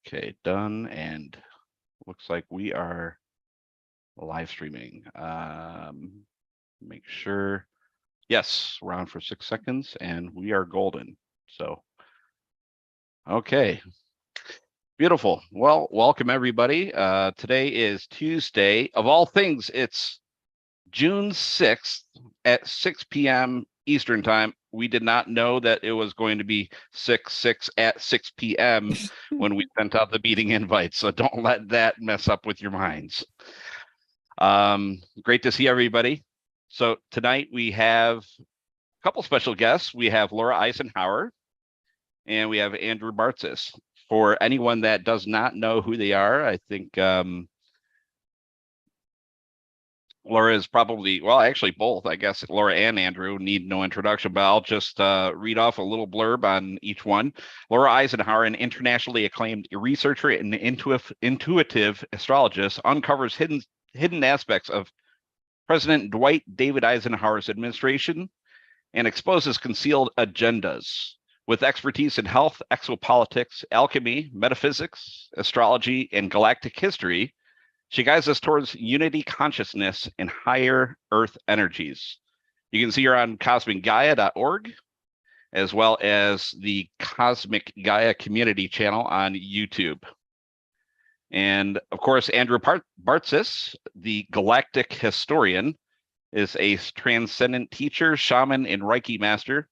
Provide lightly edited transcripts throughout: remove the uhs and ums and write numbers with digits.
Okay, done, and looks like we are live streaming. Make sure, yes, we're on for 6 seconds, and we are golden. So, okay, beautiful. Well, welcome everybody. Today is Tuesday. Of all things, it's June 6th at 6 p.m. Eastern time. We did not know that it was going to be 6 at 6 p.m. when we sent out the meeting invite. So don't let that mess up with your minds. Great to see everybody. So tonight we have a couple special guests. We have Laura Eisenhower and we have Andrew Bartzis. For anyone that does not know who they are, I think Laura is probably, well, actually both. I guess Laura and Andrew need no introduction, but I'll just read off a little blurb on each one. Laura Eisenhower, an internationally acclaimed researcher and intuitive astrologist, uncovers hidden aspects of President Dwight David Eisenhower's administration and exposes concealed agendas. With expertise in health, exopolitics, alchemy, metaphysics, astrology, and galactic history, she guides us towards unity consciousness and higher earth energies. You can see her on cosmicgaia.org, as well as the Cosmic Gaia community channel on YouTube. And of course, Andrew Bartzis, the Galactic Historian, is a transcendent teacher, shaman, and Reiki master.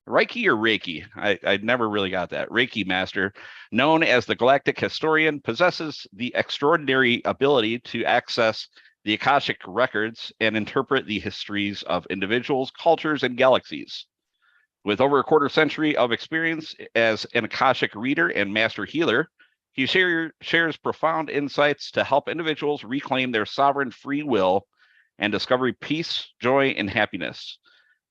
Reiki or Reiki? I never really got that. Reiki master, known as the Galactic Historian, possesses the extraordinary ability to access the Akashic records and interpret the histories of individuals, cultures, and galaxies. With over a quarter century of experience as an Akashic reader and master healer, he shares profound insights to help individuals reclaim their sovereign free will and discover peace, joy, and happiness.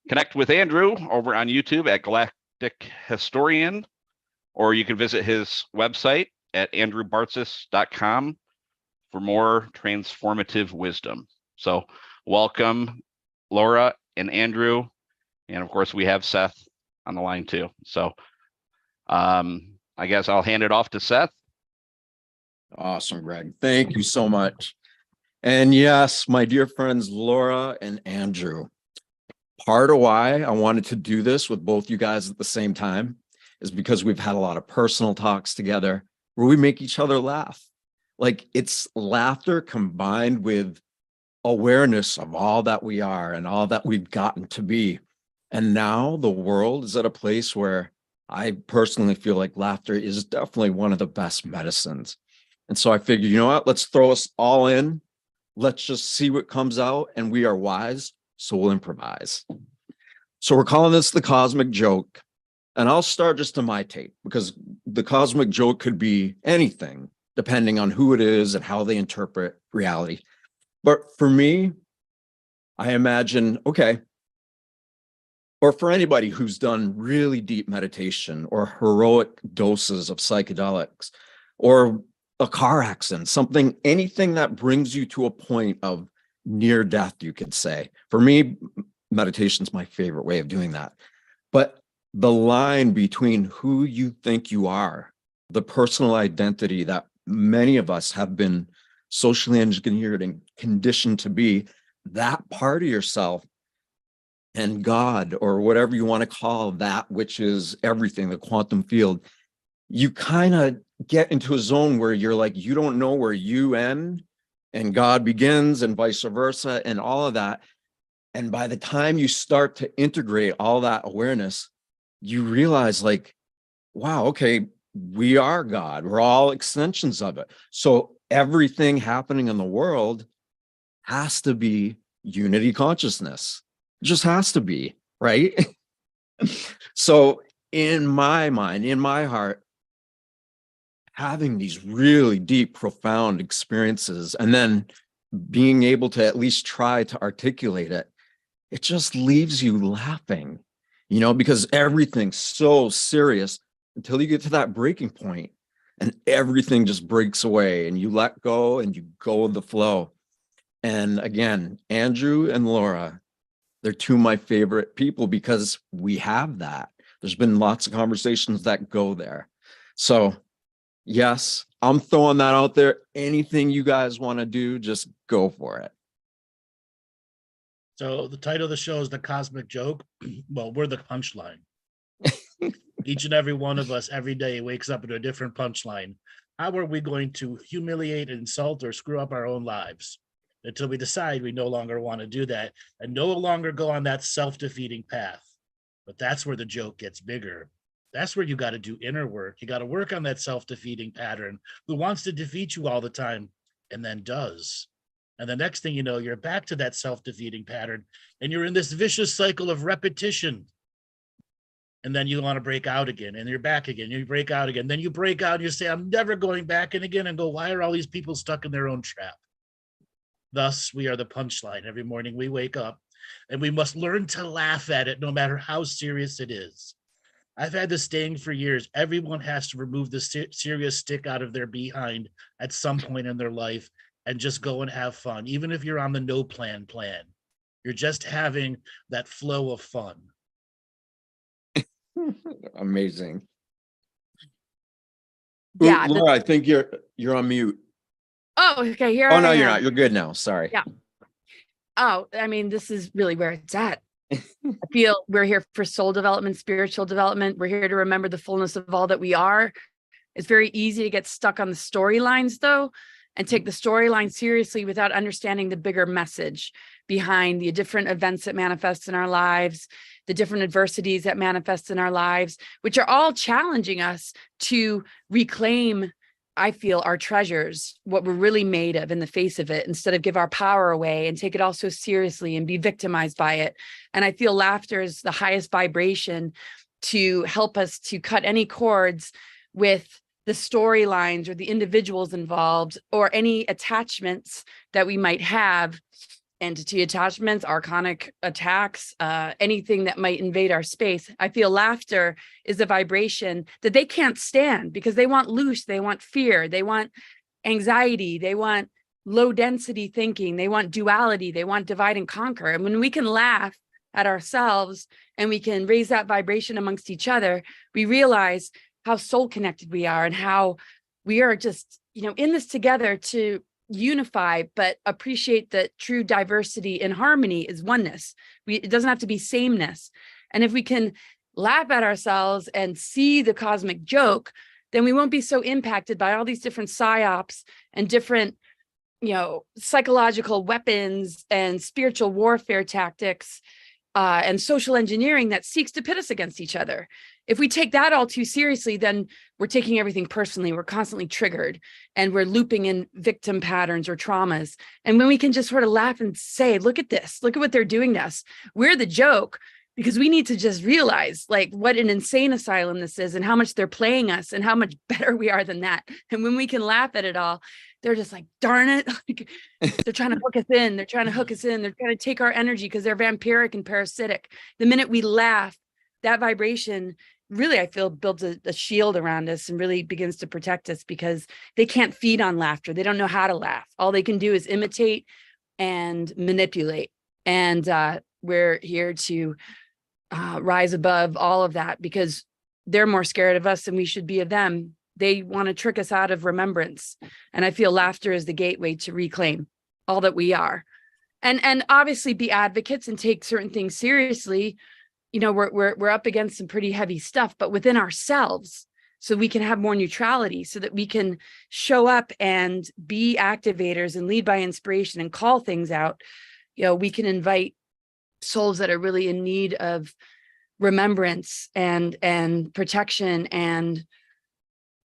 Connect with Andrew over on YouTube at Galactic Historian, or you can visit his website at andrewbartzis.com for more transformative wisdom. So welcome, Laura and Andrew. And of course, we have Seth on the line too. So I guess I'll hand it off to Seth. Awesome, Greg. Thank you so much. And yes, my dear friends, Laura and Andrew, part of why I wanted to do this with both you guys at the same time is because we've had a lot of personal talks together where we make each other laugh. Like, it's laughter combined with awareness of all that we are and all that we've gotten to be. And now the world is at a place where I personally feel like laughter is definitely one of the best medicines. And so I figured, you know what, let's throw us all in. Let's just see what comes out, and we are wise, so we'll improvise. So we're calling this the cosmic joke. And I'll start just to my take, because the cosmic joke could be anything, depending on who it is and how they interpret reality. But for me, I imagine, okay, or for anybody who's done really deep meditation or heroic doses of psychedelics or a car accident, something, anything that brings you to a point of near death, you could say. For me, meditation's my favorite way of doing that. But the line between who you think you are, the personal identity that many of us have been socially engineered and conditioned to be, that part of yourself, and God, or whatever you want to call that, which is everything, the quantum field, you kind of get into a zone where you're like, you don't know where you end and God begins, and vice versa, and all of that. And by the time you start to integrate all that awareness, you realize, like, wow, okay, we are God. We're all extensions of it. So everything happening in the world has to be unity consciousness. It just has to be, right? So in my mind, in my heart, having these really deep, profound experiences and then being able to at least try to articulate it, it just leaves you laughing, you know, because everything's so serious until you get to that breaking point and everything just breaks away and you let go and you go with the flow. And again, Andrew and Laura, they're two of my favorite people because we have that. There's been lots of conversations that go there. So Yes, I'm throwing that out there. Anything you guys want to do, just go for it. So the title of the show is The Cosmic Joke. Well, we're the punchline. Each and every one of us every day wakes up to a different punchline. How are we going to humiliate, insult, or screw up our own lives until we decide we no longer want to do that and no longer go on that self-defeating path? But that's where the joke gets bigger. That's where you got to do inner work. You got to work on that self-defeating pattern who wants to defeat you all the time and then does. And the next thing you know, you're back to that self-defeating pattern and you're in this vicious cycle of repetition. And then you want to break out again and you're back again. You break out again. Then you break out and you say, I'm never going back in again, and go, why are all these people stuck in their own trap? Thus, we are the punchline. Every morning we wake up and we must learn to laugh at it no matter how serious it is. I've had this saying for years. Everyone has to remove the serious stick out of their behind at some point in their life and just go and have fun. Even if you're on the no plan, you're just having that flow of fun. Amazing. Yeah. Ooh, Laura, I think you're on mute. Oh, okay. Here. Oh, no, I you're am. not. You're good now. Sorry. Yeah. Oh, I mean, this is really where it's at. I feel we're here for soul development, spiritual development. We're here to remember the fullness of all that we are. It's very easy to get stuck on the storylines, though, and take the storyline seriously without understanding the bigger message behind the different events that manifest in our lives, the different adversities that manifest in our lives, which are all challenging us to reclaim, I feel, our treasures, what we're really made of in the face of it, instead of give our power away and take it all so seriously and be victimized by it. And I feel laughter is the highest vibration to help us to cut any cords with the storylines or the individuals involved or any attachments that we might have. Entity attachments, archonic attacks, anything that might invade our space. I feel laughter is a vibration that they can't stand because they want loose, they want fear, they want anxiety, they want low density thinking, they want duality, they want divide and conquer. And when we can laugh at ourselves and we can raise that vibration amongst each other, we realize how soul connected we are and how we are just, in this together to unify, but appreciate that true diversity and harmony is oneness. It doesn't have to be sameness. And if we can laugh at ourselves and see the cosmic joke, then we won't be so impacted by all these different psyops and different, psychological weapons and spiritual warfare tactics and social engineering that seeks to pit us against each other. If we take that all too seriously, then we're taking everything personally. We're constantly triggered and we're looping in victim patterns or traumas. And when we can just sort of laugh and say, look at this, look at what they're doing to us. We're the joke, because we need to just realize what an insane asylum this is and how much they're playing us and how much better we are than that. And when we can laugh at it all, they're just like, darn it. They're trying to hook us in. They're trying to hook us in. They're trying to take our energy because they're vampiric and parasitic. The minute we laugh, that vibration really, I feel, builds a shield around us and really begins to protect us, because they can't feed on laughter. They don't know how to laugh. All they can do is imitate and manipulate. And we're here to rise above all of that, because they're more scared of us than we should be of them. They want to trick us out of remembrance. And I feel laughter is the gateway to reclaim all that we are. And obviously be advocates and take certain things seriously. We're up against some pretty heavy stuff, but within ourselves, so we can have more neutrality, so that we can show up and be activators and lead by inspiration and call things out. We can invite souls that are really in need of remembrance and protection and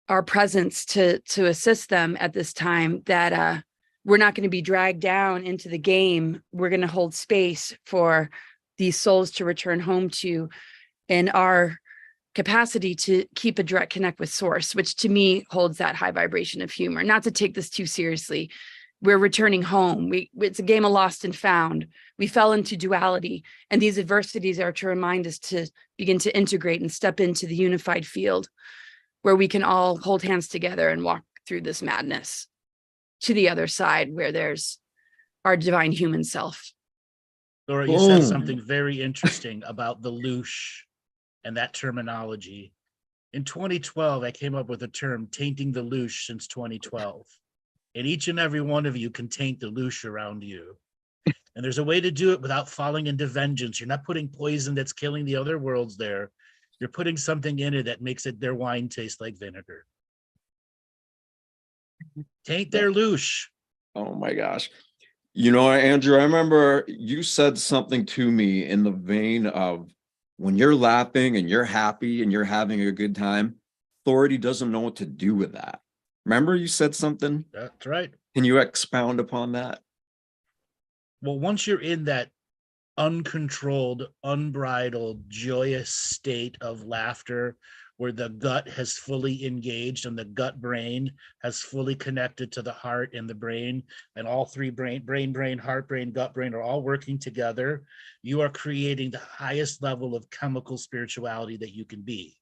our presence to assist them at this time, that we're not going to be dragged down into the game. We're going to hold space for these souls to return home to, in our capacity to keep a direct connect with source, which to me holds that high vibration of humor. Not to take this too seriously. We're returning home. It's a game of lost and found. We fell into duality, and these adversities are to remind us to begin to integrate and step into the unified field where we can all hold hands together and walk through this madness to the other side, where there's our divine human self. Laura, you said something very interesting about the loosh and that terminology. In 2012, I came up with the term tainting the loosh since 2012. And each and every one of you can taint the loosh around you. And there's a way to do it without falling into vengeance. You're not putting poison that's killing the other worlds there. You're putting something in it that makes their wine taste like vinegar. Taint their loosh. Oh my gosh. You know, Andrew, I remember you said something to me in the vein of when you're laughing and you're happy and you're having a good time, authority doesn't know what to do with that. Remember you said something? That's right. Can you expound upon that? Well, once you're in that uncontrolled, unbridled, joyous state of laughter, where the gut has fully engaged and the gut brain has fully connected to the heart and the brain, and all three brain, heart brain, gut brain are all working together, you are creating the highest level of chemical spirituality that you can be,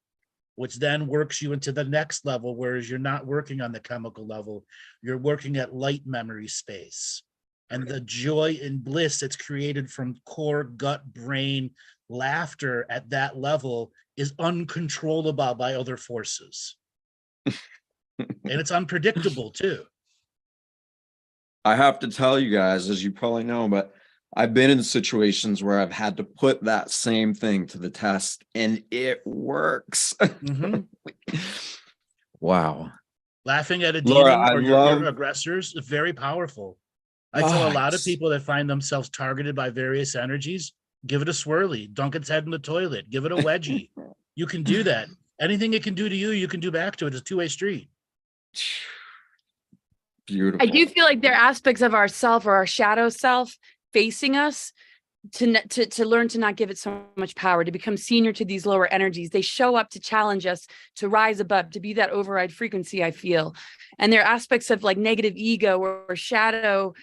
which then works you into the next level, whereas you're not working on the chemical level, you're working at light memory space. And the joy and bliss that's created from core gut brain laughter at that level is uncontrollable by other forces. And it's unpredictable too. I have to tell you guys, as you probably know, but I've been in situations where I've had to put that same thing to the test and it works. Mm-hmm. Wow. Laughing at a Laura, demon or your love aggressors is very powerful. I tell a lot of it's- people that find themselves targeted by various energies, give it a swirly, dunk its head in the toilet, give it a wedgie. You can do that. Anything it can do to you, you can do back to it. It's a two-way street. Beautiful. I do feel like there are aspects of ourself or our shadow self facing us to learn to not give it so much power, to become senior to these lower energies. They show up to challenge us, to rise above, to be that override frequency, I feel. And there are aspects of like negative ego or shadow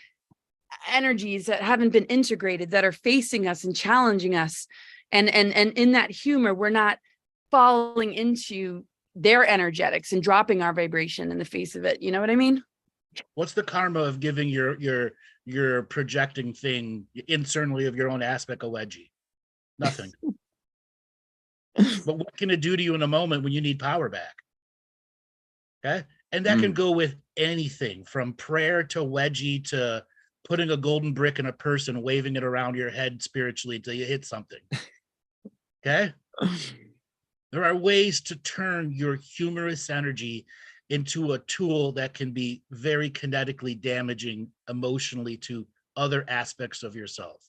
energies that haven't been integrated that are facing us and challenging us. And in that humor, we're not falling into their energetics and dropping our vibration in the face of it. You know what I mean? What's the karma of giving your projecting thing internally of your own aspect a wedgie? Nothing. But what can it do to you in a moment when you need power back? Okay. And that can go with anything from prayer to wedgie to putting a golden brick in a purse and waving it around your head spiritually until you hit something. Okay. There are ways to turn your humorous energy into a tool that can be very kinetically damaging emotionally to other aspects of yourself.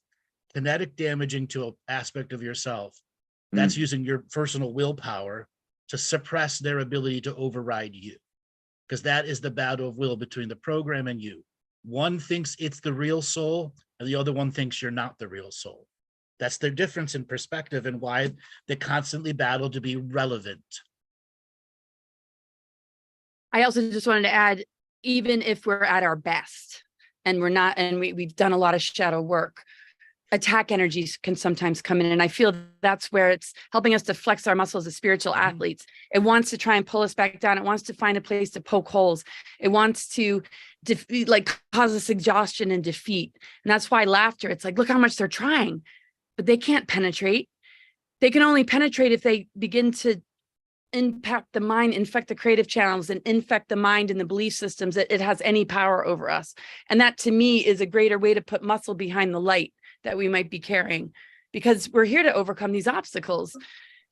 Kinetic damaging to an aspect of yourself, that's using your personal willpower to suppress their ability to override you. Because that is the battle of will between the program and you. One thinks it's the real soul, and the other one thinks you're not the real soul. That's their difference in perspective and why they constantly battle to be relevant. I also just wanted to add, even if we're at our best and we're not, and we've done a lot of shadow work, attack energies can sometimes come in. And I feel that's where it's helping us to flex our muscles as spiritual athletes. It wants to try and pull us back down. It wants to find a place to poke holes. It wants to cause us exhaustion and defeat. And that's why laughter, it's like, look how much they're trying, but they can't penetrate. They can only penetrate if they begin to impact the mind, infect the creative channels, and infect the mind and the belief systems that it has any power over us. And that to me is a greater way to put muscle behind the light that we might be carrying, because we're here to overcome these obstacles.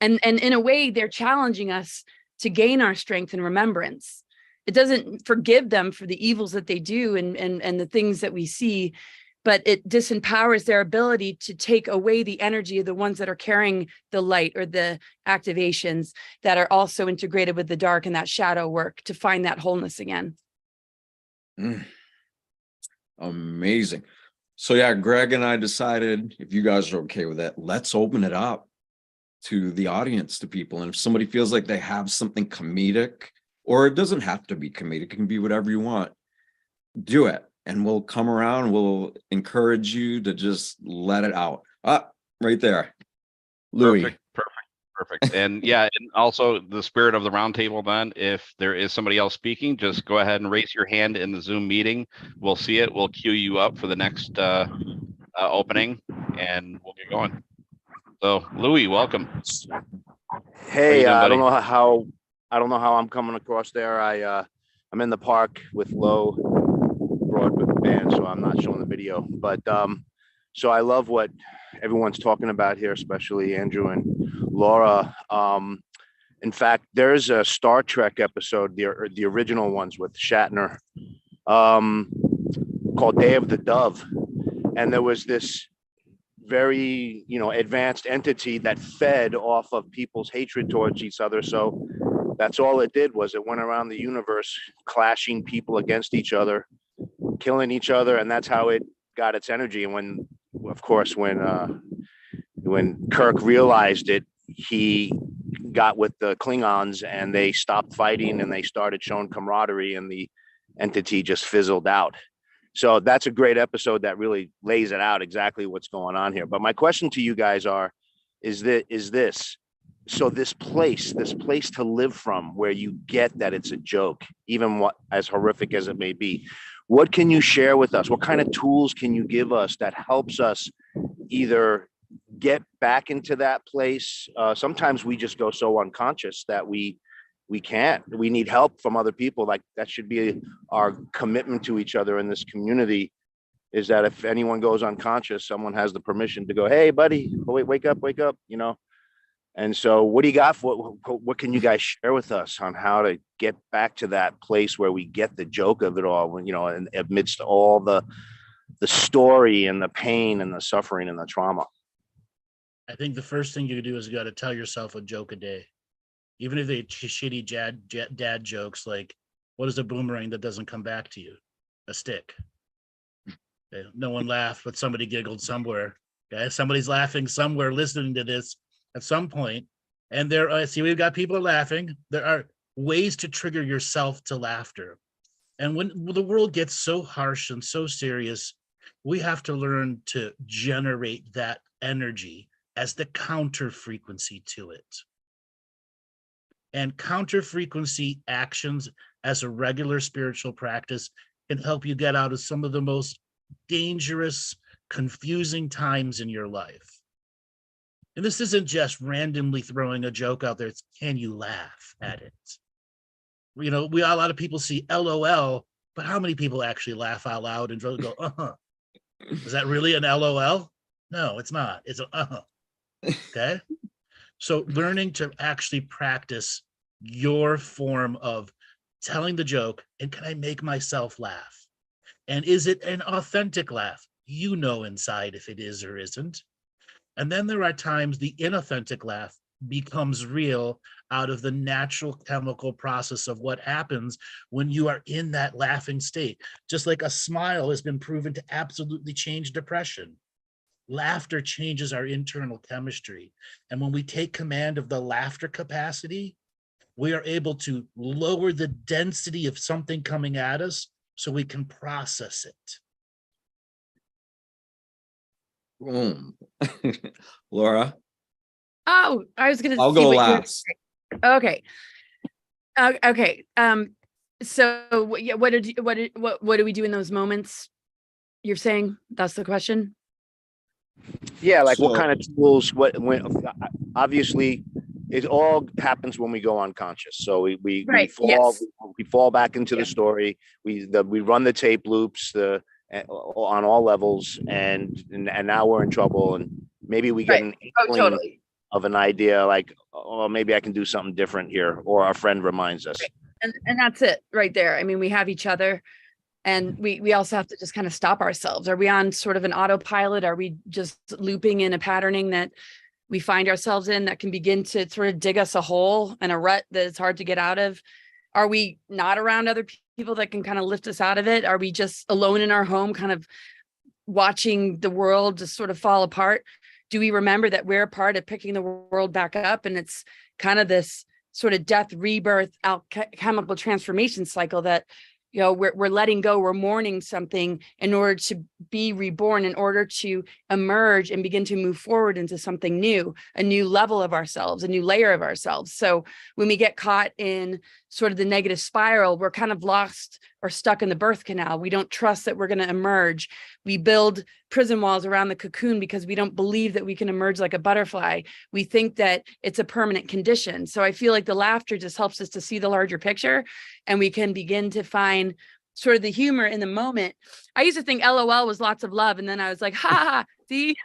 And in a way, they're challenging us to gain our strength and remembrance. It doesn't forgive them for the evils that they do and the things that we see, but it disempowers their ability to take away the energy of the ones that are carrying the light or the activations that are also integrated with the dark and that shadow work to find that wholeness again. Amazing. So yeah, Greg and I decided, if you guys are okay with that, let's open it up to the audience, to people. And if somebody feels like they have something comedic, or it doesn't have to be comedic, it can be whatever you want, do it. And we'll come around, we'll encourage you to just let it out. Right there. Louis. Perfect. And yeah, and also the spirit of the roundtable, then, if there is somebody else speaking, just go ahead and raise your hand in the Zoom meeting. We'll see it. We'll queue you up for the next opening, and we'll get going. So, Louis, welcome. Hey, doing, I don't buddy? know how I'm coming across there. I'm in the park with low broadband, so I'm not showing the video. But so I love what everyone's talking about here, especially Andrew and Laura. In fact, there's a Star Trek episode, the original ones with Shatner, um, called Day of the Dove, and there was this very advanced entity that fed off of people's hatred towards each other. So that's all it did, was it went around the universe clashing people against each other, killing each other, and that's how it got its energy. And of course when Kirk realized it, he got with the Klingons and they stopped fighting and they started showing camaraderie, and the entity just fizzled out. So that's a great episode that really lays it out exactly what's going on here. But my question to you guys is this: so this place to live from, where you get that it's a joke, even what as horrific as it may be, what can you share with us? What kind of tools can you give us that helps us either get back into that place? Sometimes we just go so unconscious that we can't. We need help from other people. Like, that should be our commitment to each other in this community, is that if anyone goes unconscious, someone has the permission to go, hey buddy, wake up, And so what do you got what can you guys share with us on how to get back to that place where we get the joke of it all, and amidst all the story and the pain and the suffering and the trauma? I think the first thing you do is you got to tell yourself a joke a day. Even if they're shitty dad jokes, like, what is a boomerang that doesn't come back to you? A stick. Okay. No one laughed, but somebody giggled somewhere. Okay, somebody's laughing somewhere listening to this at some point. And we've got people laughing. There are ways to trigger yourself to laughter. And when the world gets so harsh and so serious, we have to learn to generate that energy as the counter frequency to it. And counter frequency actions as a regular spiritual practice can help you get out of some of the most dangerous, confusing times in your life. And this isn't just randomly throwing a joke out there. It's, can you laugh at it? A lot of people see LOL, but how many people actually laugh out loud and go, Is that really an LOL? No, it's not. It's an Okay. So learning to actually practice your form of telling the joke, and can I make myself laugh? And is it an authentic laugh? Inside if it is or isn't. And then there are times the inauthentic laugh becomes real out of the natural chemical process of what happens when you are in that laughing state. Just like a smile has been proven to absolutely change depression. Laughter changes our internal chemistry. And when we take command of the laughter capacity, we are able to lower the density of something coming at us so we can process it. Boom. Laura? Oh, I was going to I'll go last. Okay. Okay. So what do we do in those moments? You're saying that's the question? Yeah, like So- what kind of tools? Obviously, it all happens when we go unconscious. So we Right, fall yes. we fall back into Yeah. the story. We run the tape loops on all levels, and now we're in trouble. And maybe we get Right. an Oh, inkling totally. of an idea, like, oh, maybe I can do something different here, or our friend reminds us. Right. And that's it right there. I mean, we have each other, and we also have to just kind of stop ourselves. Are we on sort of an autopilot? Are we just looping in a patterning that we find ourselves in that can begin to sort of dig us a hole and a rut that is hard to get out of? Are we not around other people that can kind of lift us out of it? Are we just alone in our home, kind of watching the world just sort of fall apart? Do we remember that we're a part of picking the world back up? And it's kind of this sort of death, rebirth, alchemical transformation cycle that, we're letting go, we're mourning something in order to be reborn, in order to emerge and begin to move forward into something new, a new level of ourselves, a new layer of ourselves. So when we get caught in sort of the negative spiral, we're kind of lost or stuck in the birth canal. We don't trust that we're going to emerge. We build prison walls around the cocoon because we don't believe that we can emerge like a butterfly. We think that it's a permanent condition. So I feel like the laughter just helps us to see the larger picture, and we can begin to find sort of the humor in the moment. I used to think LOL was lots of love. And then I was like, ha, see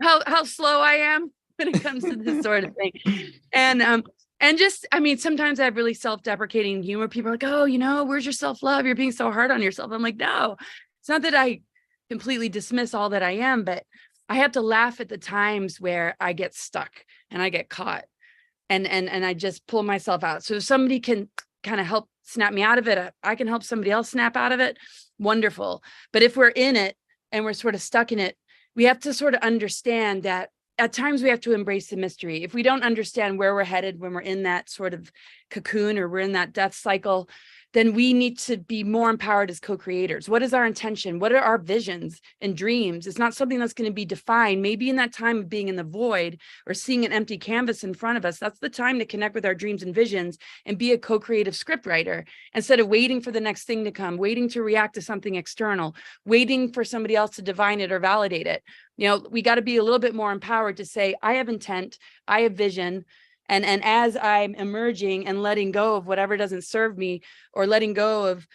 how slow I am when it comes to this sort of thing. And just, I mean, sometimes I have really self-deprecating humor. People are like, oh, you know, where's your self-love? You're being so hard on yourself. I'm like, no, it's not that I completely dismiss all that I am, but I have to laugh at the times where I get stuck and I get caught, and I just pull myself out. So if somebody can kind of help snap me out of it, I can help somebody else snap out of it. Wonderful. But if we're in it and we're sort of stuck in it, we have to sort of understand that at times we have to embrace the mystery. If we don't understand where we're headed when we're in that sort of cocoon or we're in that death cycle, then we need to be more empowered as co-creators. What is our intention? What are our visions and dreams? It's not something that's going to be defined. Maybe in that time of being in the void or seeing an empty canvas in front of us, that's the time to connect with our dreams and visions and be a co-creative scriptwriter instead of waiting for the next thing to come, waiting to react to something external, waiting for somebody else to divine it or validate it. You know, we got to be a little bit more empowered to say, I have intent, I have vision. And as I'm emerging and letting go of whatever doesn't serve me, or letting go of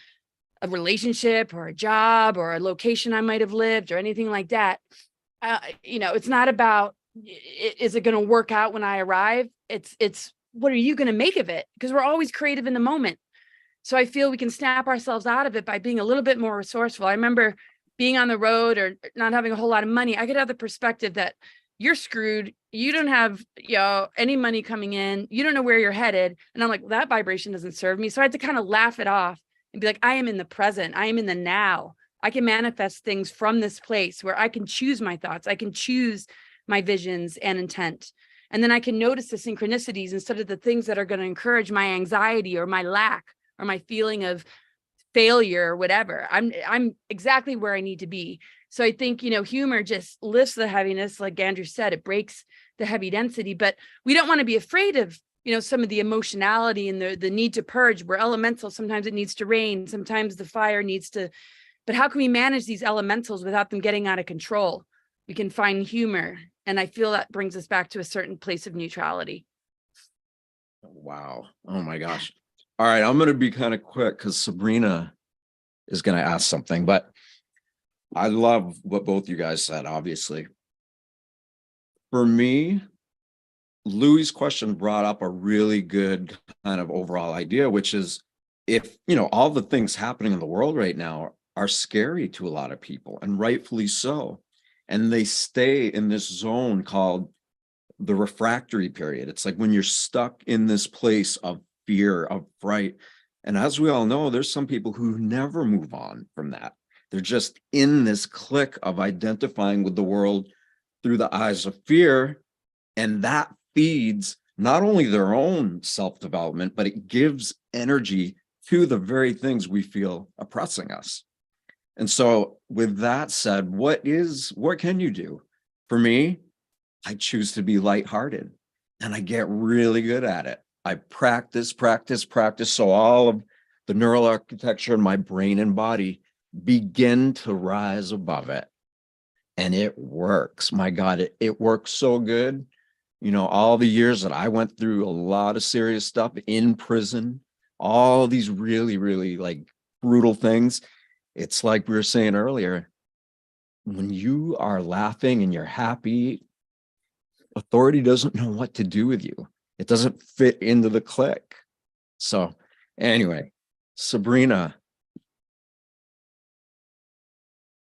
a relationship or a job or a location I might have lived or anything like that, you know, it's not about, is it going to work out when I arrive? It's what are you going to make of it? Because we're always creative in the moment. So I feel we can snap ourselves out of it by being a little bit more resourceful. I remember being on the road or not having a whole lot of money. I could have the perspective that you're screwed. You don't have, you know, any money coming in. You don't know where you're headed. And I'm like, well, that vibration doesn't serve me. So I had to kind of laugh it off and be like, I am in the present. I am in the now. I can manifest things from this place where I can choose my thoughts. I can choose my visions and intent. And then I can notice the synchronicities instead of the things that are going to encourage my anxiety or my lack or my feeling of failure or whatever. I'm exactly where I need to be. So I think, you know, humor just lifts the heaviness. Like Andrew said, it breaks the heavy density, but we don't want to be afraid of, you know, some of the emotionality and the need to purge. We're elemental. Sometimes it needs to rain. Sometimes the fire needs to, but how can we manage these elementals without them getting out of control? We can find humor. And I feel that brings us back to a certain place of neutrality. Wow. Oh my gosh. All right. I'm going to be kind of quick because Sabrina is going to ask something, but I love what both you guys said, obviously. For me, Louis' question brought up a really good kind of overall idea, which is if, you know, all the things happening in the world right now are scary to a lot of people, and rightfully so. And they stay in this zone called the refractory period. It's like when you're stuck in this place of fear, of fright. And as we all know, there's some people who never move on from that. They're just in this clique of identifying with the world through the eyes of fear. And that feeds not only their own self-development, but it gives energy to the very things we feel oppressing us. And so with that said, what can you do? For me, I choose to be lighthearted, and I get really good at it. I practice. So all of the neural architecture in my brain and body begin to rise above it. And it works. My God, it works so good. You know, all the years that I went through a lot of serious stuff in prison, all these really, really like brutal things. It's like we were saying earlier, when you are laughing and you're happy, authority doesn't know what to do with you. It doesn't fit into the clique. So anyway, Sabrina.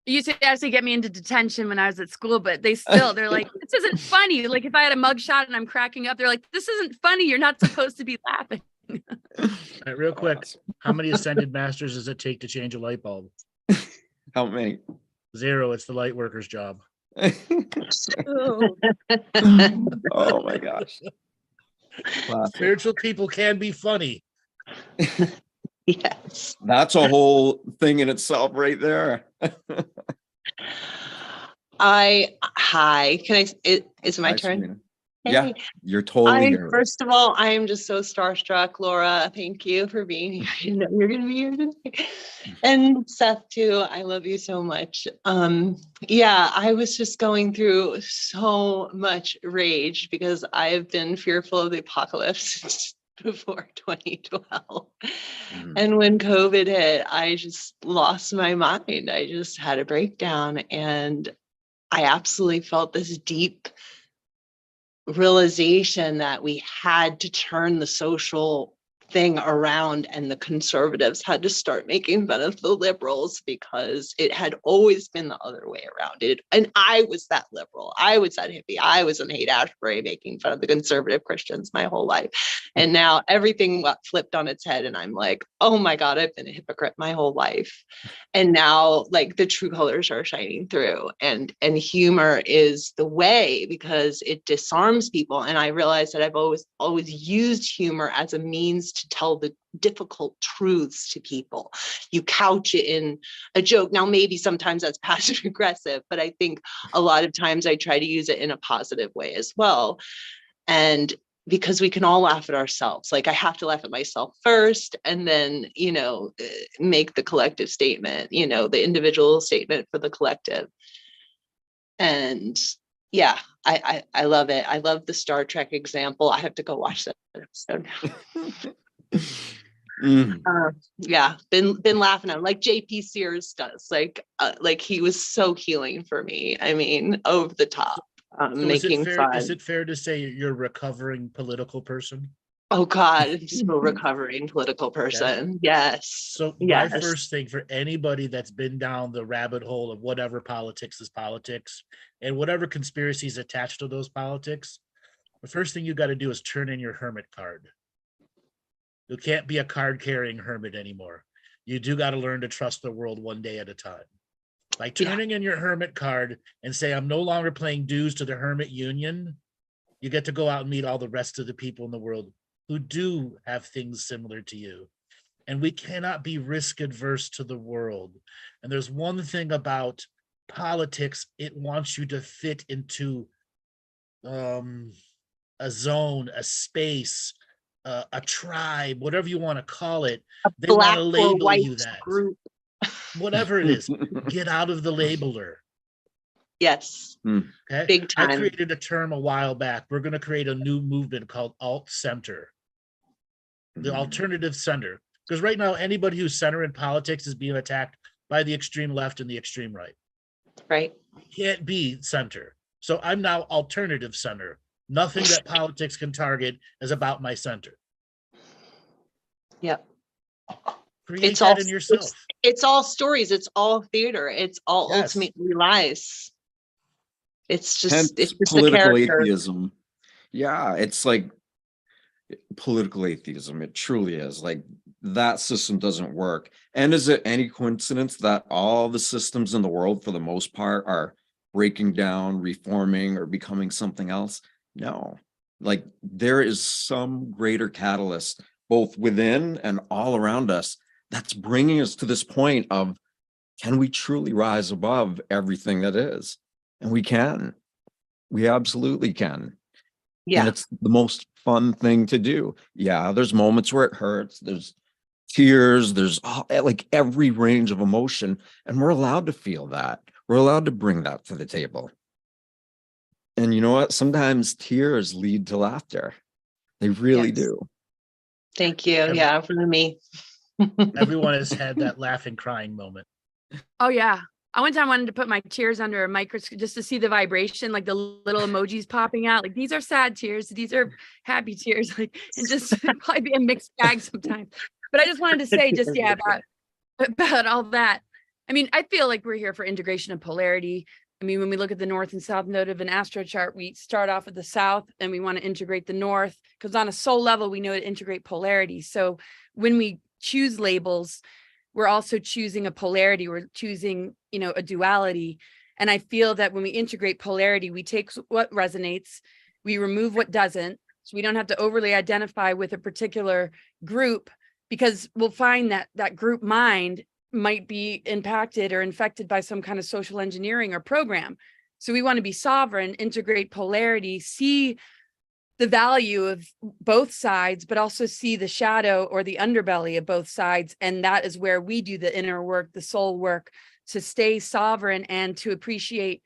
It used to actually get me into detention when I was at school, but they're like, this isn't funny. Like if I had a mugshot and I'm cracking up, they're like, this isn't funny. You're not supposed to be laughing. All right, real quick, how many ascended masters does it take to change a light bulb? How many? 0. It's the light worker's job. Oh my gosh. Classic. Spiritual people can be funny. Yes. That's a whole thing in itself right there. Hi, can I, is it my Hi, turn? Sabrina. Yeah, Hey, you're totally I here. first of all, I am just so starstruck, Laura. Thank you for being here. I didn't know you were going to be here today. And Seth too. I love you so much. Yeah, I was just going through so much rage because I've been fearful of the apocalypse since before 2012. And when COVID hit, I just lost my mind. I just had a breakdown, and I absolutely felt this deep realization that we had to turn the social thing around, and the conservatives had to start making fun of the liberals because it had always been the other way around. And I was that liberal. I was that hippie. I was an Haight-Ashbury making fun of the conservative Christians my whole life. And now everything got flipped on its head, and I'm like, oh my God, I've been a hypocrite my whole life. And now like the true colors are shining through, and humor is the way because it disarms people. And I realized that I've always used humor as a means to tell the difficult truths to people. You couch it in a joke. Now, maybe sometimes that's passive aggressive, but I think a lot of times I try to use it in a positive way as well. And because we can all laugh at ourselves. Like I have to laugh at myself first, and then, make the collective statement, the individual statement for the collective. And yeah, I love it. I love the Star Trek example. I have to go watch that episode now. Yeah, been laughing at him like JP Sears does. Like he was so healing for me. I mean, over the top. So Making fun. Is it fair to say you're a recovering political person? Oh God, I'm still a recovering political person. Yes. So my first thing for anybody that's been down the rabbit hole of whatever politics is politics and whatever conspiracies attached to those politics, the first thing you got to do is turn in your hermit card. You can't be a card carrying hermit anymore. You do got to learn to trust the world one day at a time. By turning in your hermit card and say, I'm no longer paying dues to the hermit union, you get to go out and meet all the rest of the people in the world who do have things similar to you. And we cannot be risk adverse to the world. And there's one thing about politics, it wants you to fit into a zone, a space, a tribe, whatever you want to call it. They want to label you that. Group. Whatever it is, get out of the labeler. Yes. Okay. Big time. I created a term a while back. We're going to create a new movement called alt center, the alternative center. Because right now, anybody who's center in politics is being attacked by the extreme left and the extreme right. Right. Can't be center. So I'm now alternative center. Nothing that politics can target is about my center. Yep. Create that in yourself. It's all stories. It's all theater. It's all ultimately lies. It's just political atheism. Yeah, it's like political atheism. It truly is. Like that system doesn't work. And is it any coincidence that all the systems in the world, for the most part, are breaking down, reforming, or becoming something else? No. Like there is some greater catalyst, both within and all around us, that's bringing us to this point of, can we truly rise above everything that is? And we can. We absolutely can. Yeah. And it's the most fun thing to do. Yeah, there's moments where it hurts. There's tears. There's like every range of emotion. And we're allowed to feel that. We're allowed to bring that to the table. And you know what? Sometimes tears lead to laughter. They really do. Thank you. Yeah, for me. Everyone has had that laughing, crying moment. Oh, yeah. I one time wanted to put my tears under a microscope just to see the vibration, like the little emojis popping out. Like, these are sad tears. These are happy tears. Like, and just probably be a mixed bag sometimes. But I just wanted to say about all that. I mean, I feel like we're here for integration of polarity. I mean, when we look at the North and South node of an astro chart, we start off with the South and we want to integrate the North, because on a soul level, we know to integrate polarity. So when we choose labels, we're also choosing a polarity. We're choosing, a duality. And I feel that when we integrate polarity, we take what resonates, we remove what doesn't. So we don't have to overly identify with a particular group, because we'll find that that group mind might be impacted or infected by some kind of social engineering or program. So we want to be sovereign, integrate polarity, see the value of both sides, but also see the shadow or the underbelly of both sides. And that is where we do the inner work, the soul work, to stay sovereign and to appreciate,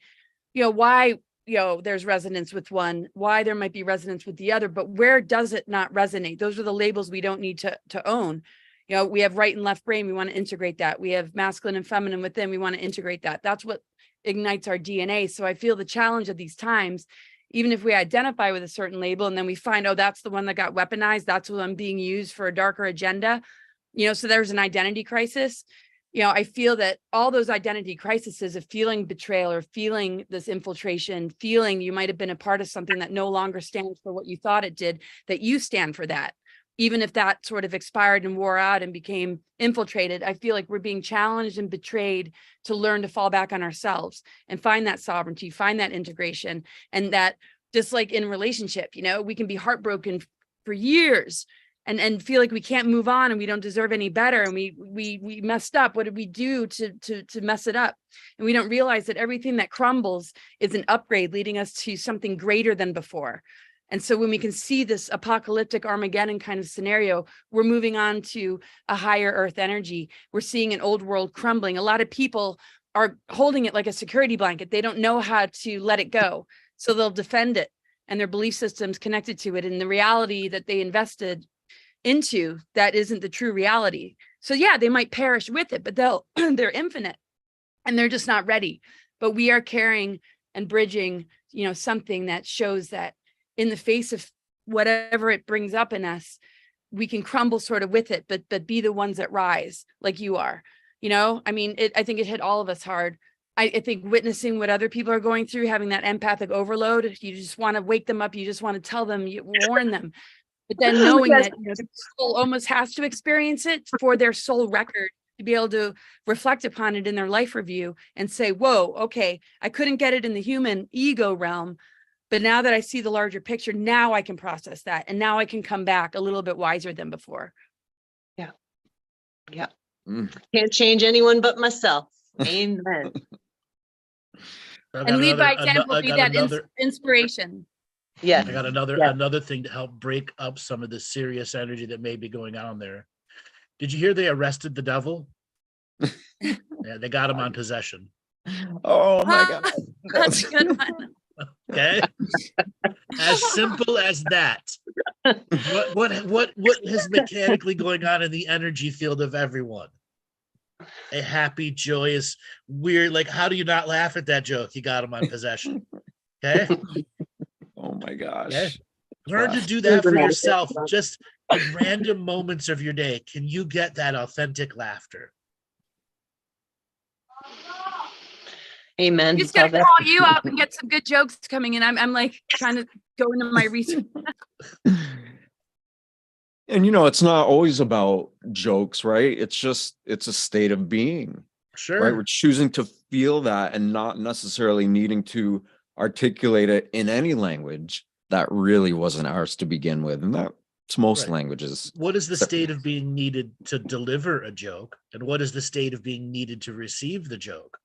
why, there's resonance with one, why there might be resonance with the other, but where does it not resonate? Those are the labels we don't need to own. We have right and left brain. We want to integrate that. We have masculine and feminine within. We want to integrate that. That's what ignites our DNA. So I feel the challenge of these times, even if we identify with a certain label and then we find, oh, that's the one that got weaponized, that's what I'm being used for a darker agenda, so there's an identity crisis. I feel that all those identity crises of feeling betrayal or feeling this infiltration, feeling you might have been a part of something that no longer stands for what you thought it did, that you stand for that. Even if that sort of expired and wore out and became infiltrated, I feel like we're being challenged and betrayed to learn to fall back on ourselves and find that sovereignty, find that integration. And that just like in relationship, we can be heartbroken for years and feel like we can't move on and we don't deserve any better. And we messed up. What did we do to mess it up? And we don't realize that everything that crumbles is an upgrade leading us to something greater than before. And so when we can see this apocalyptic Armageddon kind of scenario, we're moving on to a higher earth energy. We're seeing an old world crumbling. A lot of people are holding it like a security blanket. They don't know how to let it go. So they'll defend it and their belief systems connected to it. And the reality that they invested into, that isn't the true reality. So yeah, they might perish with it, but they're infinite and they're just not ready. But we are carrying and bridging, something that shows that in the face of whatever it brings up in us, we can crumble sort of with it, but be the ones that rise like you are. I think it hit all of us hard. I think witnessing what other people are going through, having that empathic overload, you just want to wake them up. You just want to tell them, you warn them. But then knowing that the soul almost has to experience it for their soul record to be able to reflect upon it in their life review and say, whoa, okay, I couldn't get it in the human ego realm. But now that I see the larger picture, now I can process that. And now I can come back a little bit wiser than before. Yeah. Can't change anyone but myself. Amen. And lead by example, be that inspiration. Yeah. I got another thing to help break up some of the serious energy that may be going on there. Did you hear they arrested the devil? Yeah, they got him on possession. Oh my God. That's a good one. Okay. As simple as that. What is mechanically going on in the energy field of everyone? A happy, joyous, weird, like, how do you not laugh at that joke? You got him on possession. Okay. Oh my gosh. Okay? Learn to do that for yourself. Just in random moments of your day. Can you get that authentic laughter? Amen. Just gotta call you up and get some good jokes coming in. I'm like trying to go into my research. And it's not always about jokes, right? It's a state of being. Sure. Right. We're choosing to feel that and not necessarily needing to articulate it in any language that really wasn't ours to begin with. And that's most languages. What is the state of being needed to deliver a joke? And what is the state of being needed to receive the joke?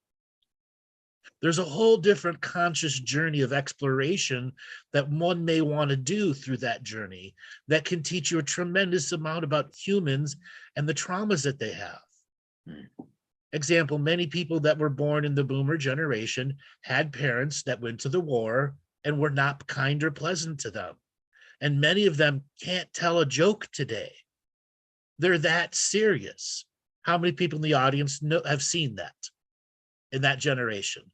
There's a whole different conscious journey of exploration that one may want to do through that journey that can teach you a tremendous amount about humans and the traumas that they have. Example, many people that were born in the boomer generation had parents that went to the war and were not kind or pleasant to them. And many of them can't tell a joke today. They're that serious. How many people in the audience have seen that in that generation?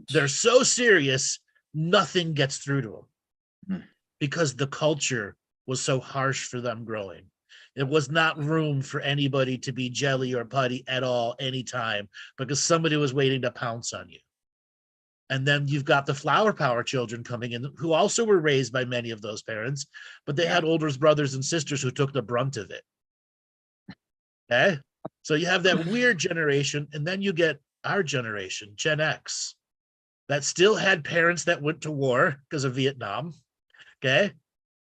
They're so serious, nothing gets through to them because the culture was so harsh for them growing. It was not room for anybody to be jelly or putty at all, anytime, because somebody was waiting to pounce on you. And then you've got the flower power children coming in who also were raised by many of those parents, but they had older brothers and sisters who took the brunt of it. Okay. So you have that weird generation, and then you get our generation, Gen X, that still had parents that went to war because of Vietnam. Okay.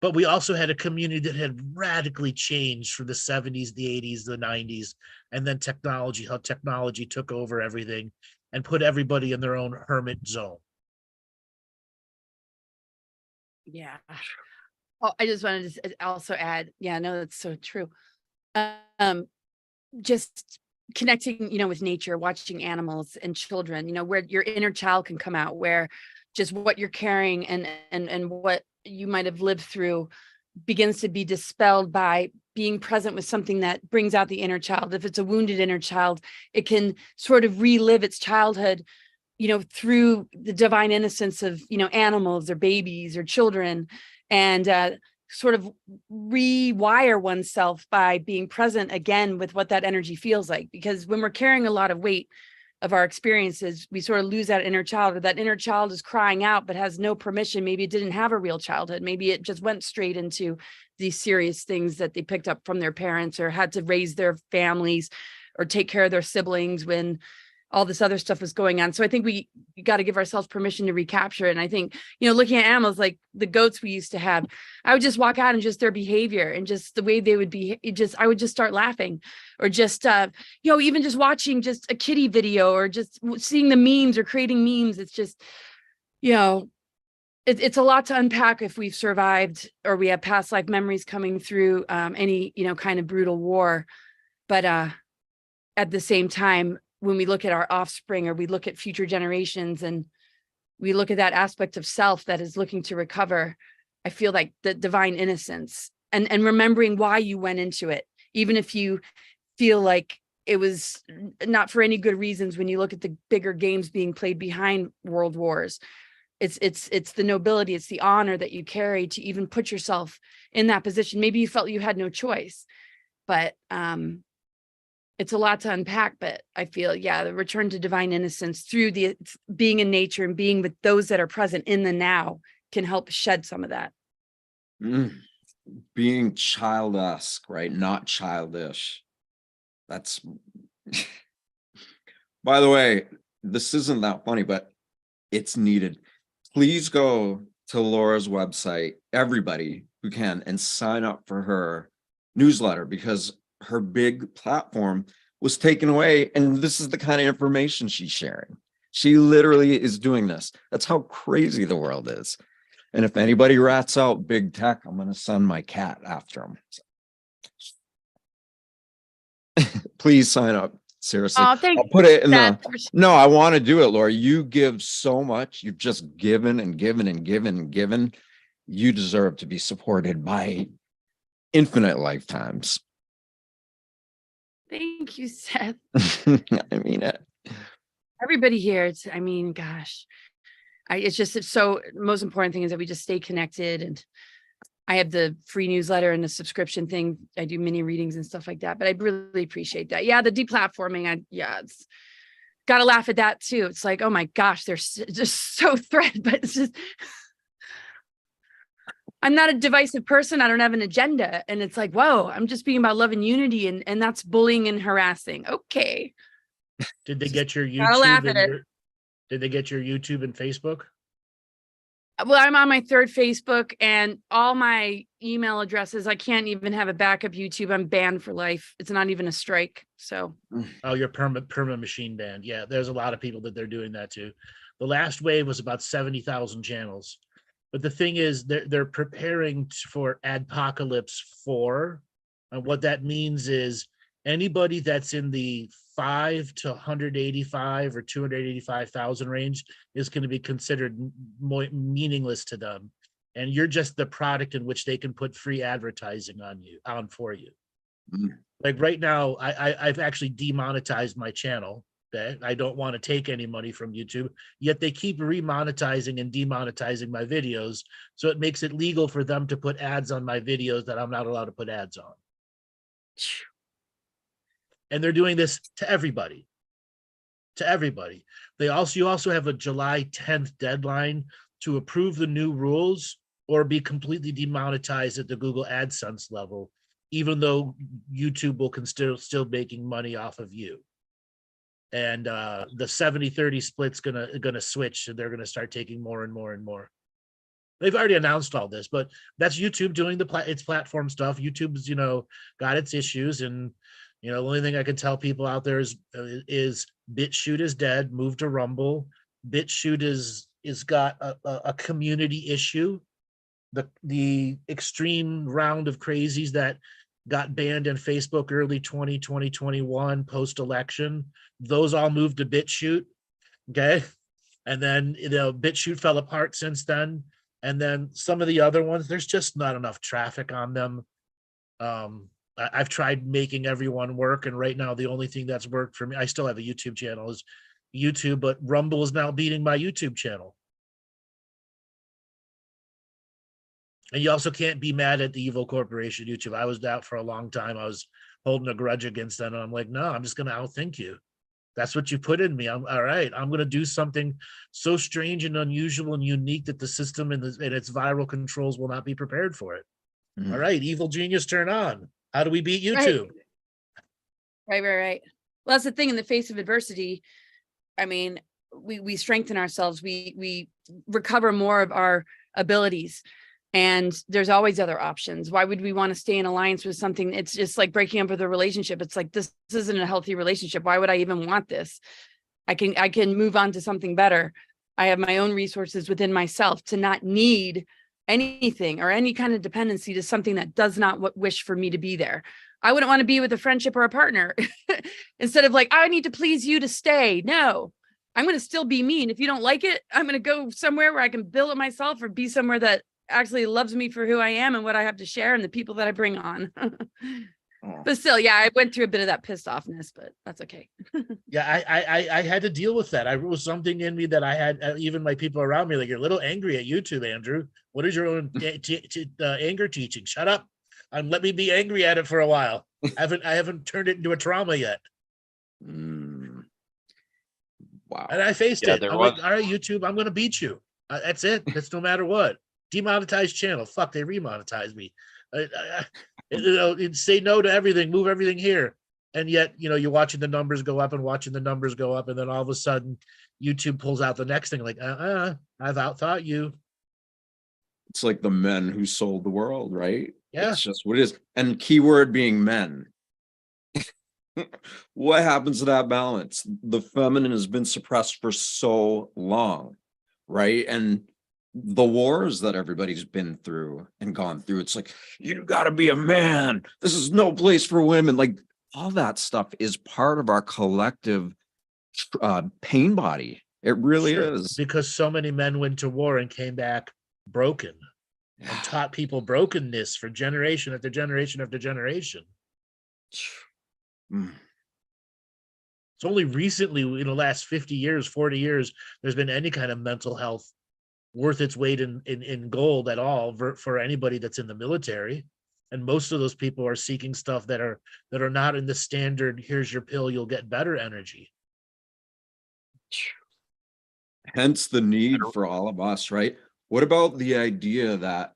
But we also had a community that had radically changed from the 70s, the 80s, the 90s, and then technology, how technology took over everything and put everybody in their own hermit zone. Yeah. Oh, I just wanted to also add, yeah, no, that's so true. Um, just connecting, with nature, watching animals and children, where your inner child can come out, where just what you're carrying and what you might have lived through begins to be dispelled by being present with something that brings out the inner child. If it's a wounded inner child, it can sort of relive its childhood, through the divine innocence of, animals or babies or children, and sort of rewire oneself by being present again with what that energy feels like. Because when we're carrying a lot of weight of our experiences, we sort of lose that inner child, or that inner child is crying out but has no permission. Maybe it didn't have a real childhood. Maybe it just went straight into these serious things that they picked up from their parents, or had to raise their families or take care of their siblings when all this other stuff was going on. So I think we got to give ourselves permission to recapture it. And I think, looking at animals like the goats we used to have, I would just walk out and just their behavior and just the way they would be, I would just start laughing, or just, even just watching just a kitty video, or just seeing the memes or creating memes. It's just, it's a lot to unpack if we've survived, or we have past life memories coming through any, kind of brutal war. But at the same time, when we look at our offspring, or we look at future generations, and we look at that aspect of self that is looking to recover, I feel like the divine innocence and remembering why you went into it, even if you feel like it was not for any good reasons. When you look at the bigger games being played behind world wars, it's the nobility, it's the honor that you carry to even put yourself in that position. Maybe you felt you had no choice, but it's a lot to unpack. But I feel, the return to divine innocence through the being in nature and being with those that are present in the now can help shed some of that. Being child-esque, right? Not childish. That's, by the way, this isn't that funny, but it's needed. Please go to Laura's website, everybody who can, and sign up for her newsletter, because her big platform was taken away, and this is the kind of information she's sharing. She literally is doing this. That's how crazy the world is. And if anybody rats out big tech, I'm going to send my cat after them. Please sign up. Seriously. Oh, I'll put it in the. No, I want to do it, Laura. You give so much. You've just given and given and given and given. You deserve to be supported by infinite lifetimes. Thank you, Seth. I mean it. Everybody here, gosh, it's so, most important thing is that we just stay connected. And I have the free newsletter and the subscription thing. I do mini readings and stuff like that, but I really appreciate that. Yeah, the deplatforming, it's got to laugh at that too. It's like, oh my gosh, they're just so threatened, but it's just, I'm not a divisive person. I don't have an agenda. And it's like, whoa, I'm just being about love and unity, and that's bullying and harassing. Okay. Did they get your Gotta laugh YouTube at and it. did they get your YouTube and Facebook? Well, I'm on my third Facebook, and all my email addresses, I can't even have a backup YouTube. I'm banned for life. It's not even a strike. So Oh, you're perma machine banned. Yeah, there's a lot of people that they're doing that too. The last wave was about 70,000 channels. But the thing is, they're preparing for Adpocalypse 4. And what that means is anybody that's in the 5 to 185 or 285,000 range is going to be considered more meaningless to them. And you're just the product in which they can put free advertising on for you. Like right now, I've actually demonetized my channel. Okay? I don't want to take any money from YouTube, yet they keep remonetizing and demonetizing my videos. So it makes it legal for them to put ads on my videos that I'm not allowed to put ads on. And they're doing this to everybody. To everybody. You also have a July 10th deadline to approve the new rules or be completely demonetized at the Google AdSense level, even though YouTube will still making money off of you. And the 70-30 split's gonna switch, and they're gonna start taking more and more and more. They've already announced all this, but that's YouTube doing its platform stuff. YouTube's got its issues, and the only thing I can tell people out there is BitChute is dead. Move to Rumble. BitChute is got a community issue the extreme round of crazies that got banned in Facebook early 2021 post-election, those all moved to BitChute. Okay. And then, BitChute fell apart since then. And then some of the other ones, there's just not enough traffic on them. I've tried making everyone work, and right now the only thing that's worked for me, I still have a YouTube channel, is YouTube, but Rumble is now beating my YouTube channel. And you also can't be mad at the evil corporation YouTube. I was out for a long time. I was holding a grudge against them, and I'm like, no, I'm just going to outthink you. That's what you put in me. I'm all right. I'm going to do something so strange and unusual and unique that the system and its viral controls will not be prepared for it. All right, evil genius, turn on. How do we beat YouTube? Right. Well, that's the thing. In the face of adversity, I mean, we strengthen ourselves. We recover more of our abilities. And there's always other options. Why would we want to stay in alliance with something? It's just like breaking up with a relationship. It's like, this isn't a healthy relationship. Why would I even want this? I can move on to something better. I have my own resources within myself to not need anything or any kind of dependency to something that does not wish for me to be there. I wouldn't want to be with a friendship or a partner instead of like, I need to please you to stay. No, I'm going to still be me. And if you don't like it, I'm going to go somewhere where I can build it myself, or be somewhere that actually loves me for who I am and what I have to share and the people that I bring on. But still, yeah, I went through a bit of that pissed offness, but that's okay. Yeah, I had to deal with that. It was something in me that I had, even my people around me, like, you're a little angry at YouTube, Andrew. What is your own anger teaching? Shut up. Let me be angry at it for a while. I haven't turned it into a trauma yet. Wow. And I faced it. There I'm was. like, all right, YouTube, I'm going to beat you. That's it. That's no matter what. Demonetized channel. Fuck, they remonetized me. Say no to everything, move everything here. And yet, you're watching the numbers go up and watching the numbers go up. And then all of a sudden, YouTube pulls out the next thing like, I've outthought you. It's like the men who sold the world, right? Yeah. It's just what it is. And keyword being men. What happens to that balance? The feminine has been suppressed for so long, right? And the wars that everybody's been through and gone through, it's like, you gotta be a man. This is no place for women. Like, all that stuff is part of our collective pain body. It really is. Because so many men went to war and came back broken and taught people brokenness for generation after generation after generation. It's only recently, in the last 50 years, 40 years, there's been any kind of mental health worth its weight in gold at all for anybody that's in the military. And most of those people are seeking stuff that are not in the standard, here's your pill, you'll get better energy. Hence the need for all of us, right? What about the idea that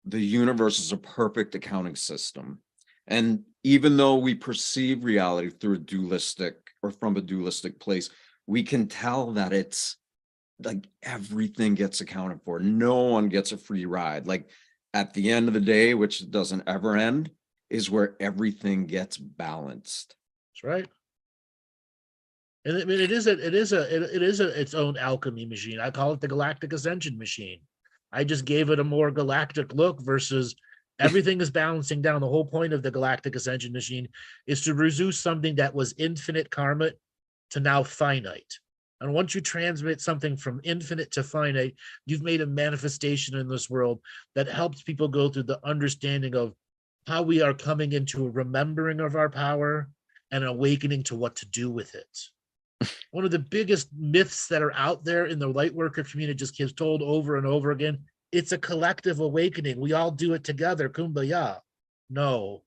the universe is a perfect accounting system? And even though we perceive reality through a dualistic or from a dualistic place, we can tell that it's like everything gets accounted for. No one gets a free ride. Like, at the end of the day, which doesn't ever end, is where everything gets balanced. That's right. And I mean, it is its own alchemy machine. I call it the Galactic Ascension machine. I just gave it a more galactic look versus everything is balancing down. The whole point of the Galactic Ascension machine is to reduce something that was infinite karma to now finite. And once you transmit something from infinite to finite, you've made a manifestation in this world that helps people go through the understanding of how we are coming into a remembering of our power and awakening to what to do with it. One of the biggest myths that are out there in the light worker community just gets told over and over again. It's a collective awakening. We all do it together. Kumbaya. No,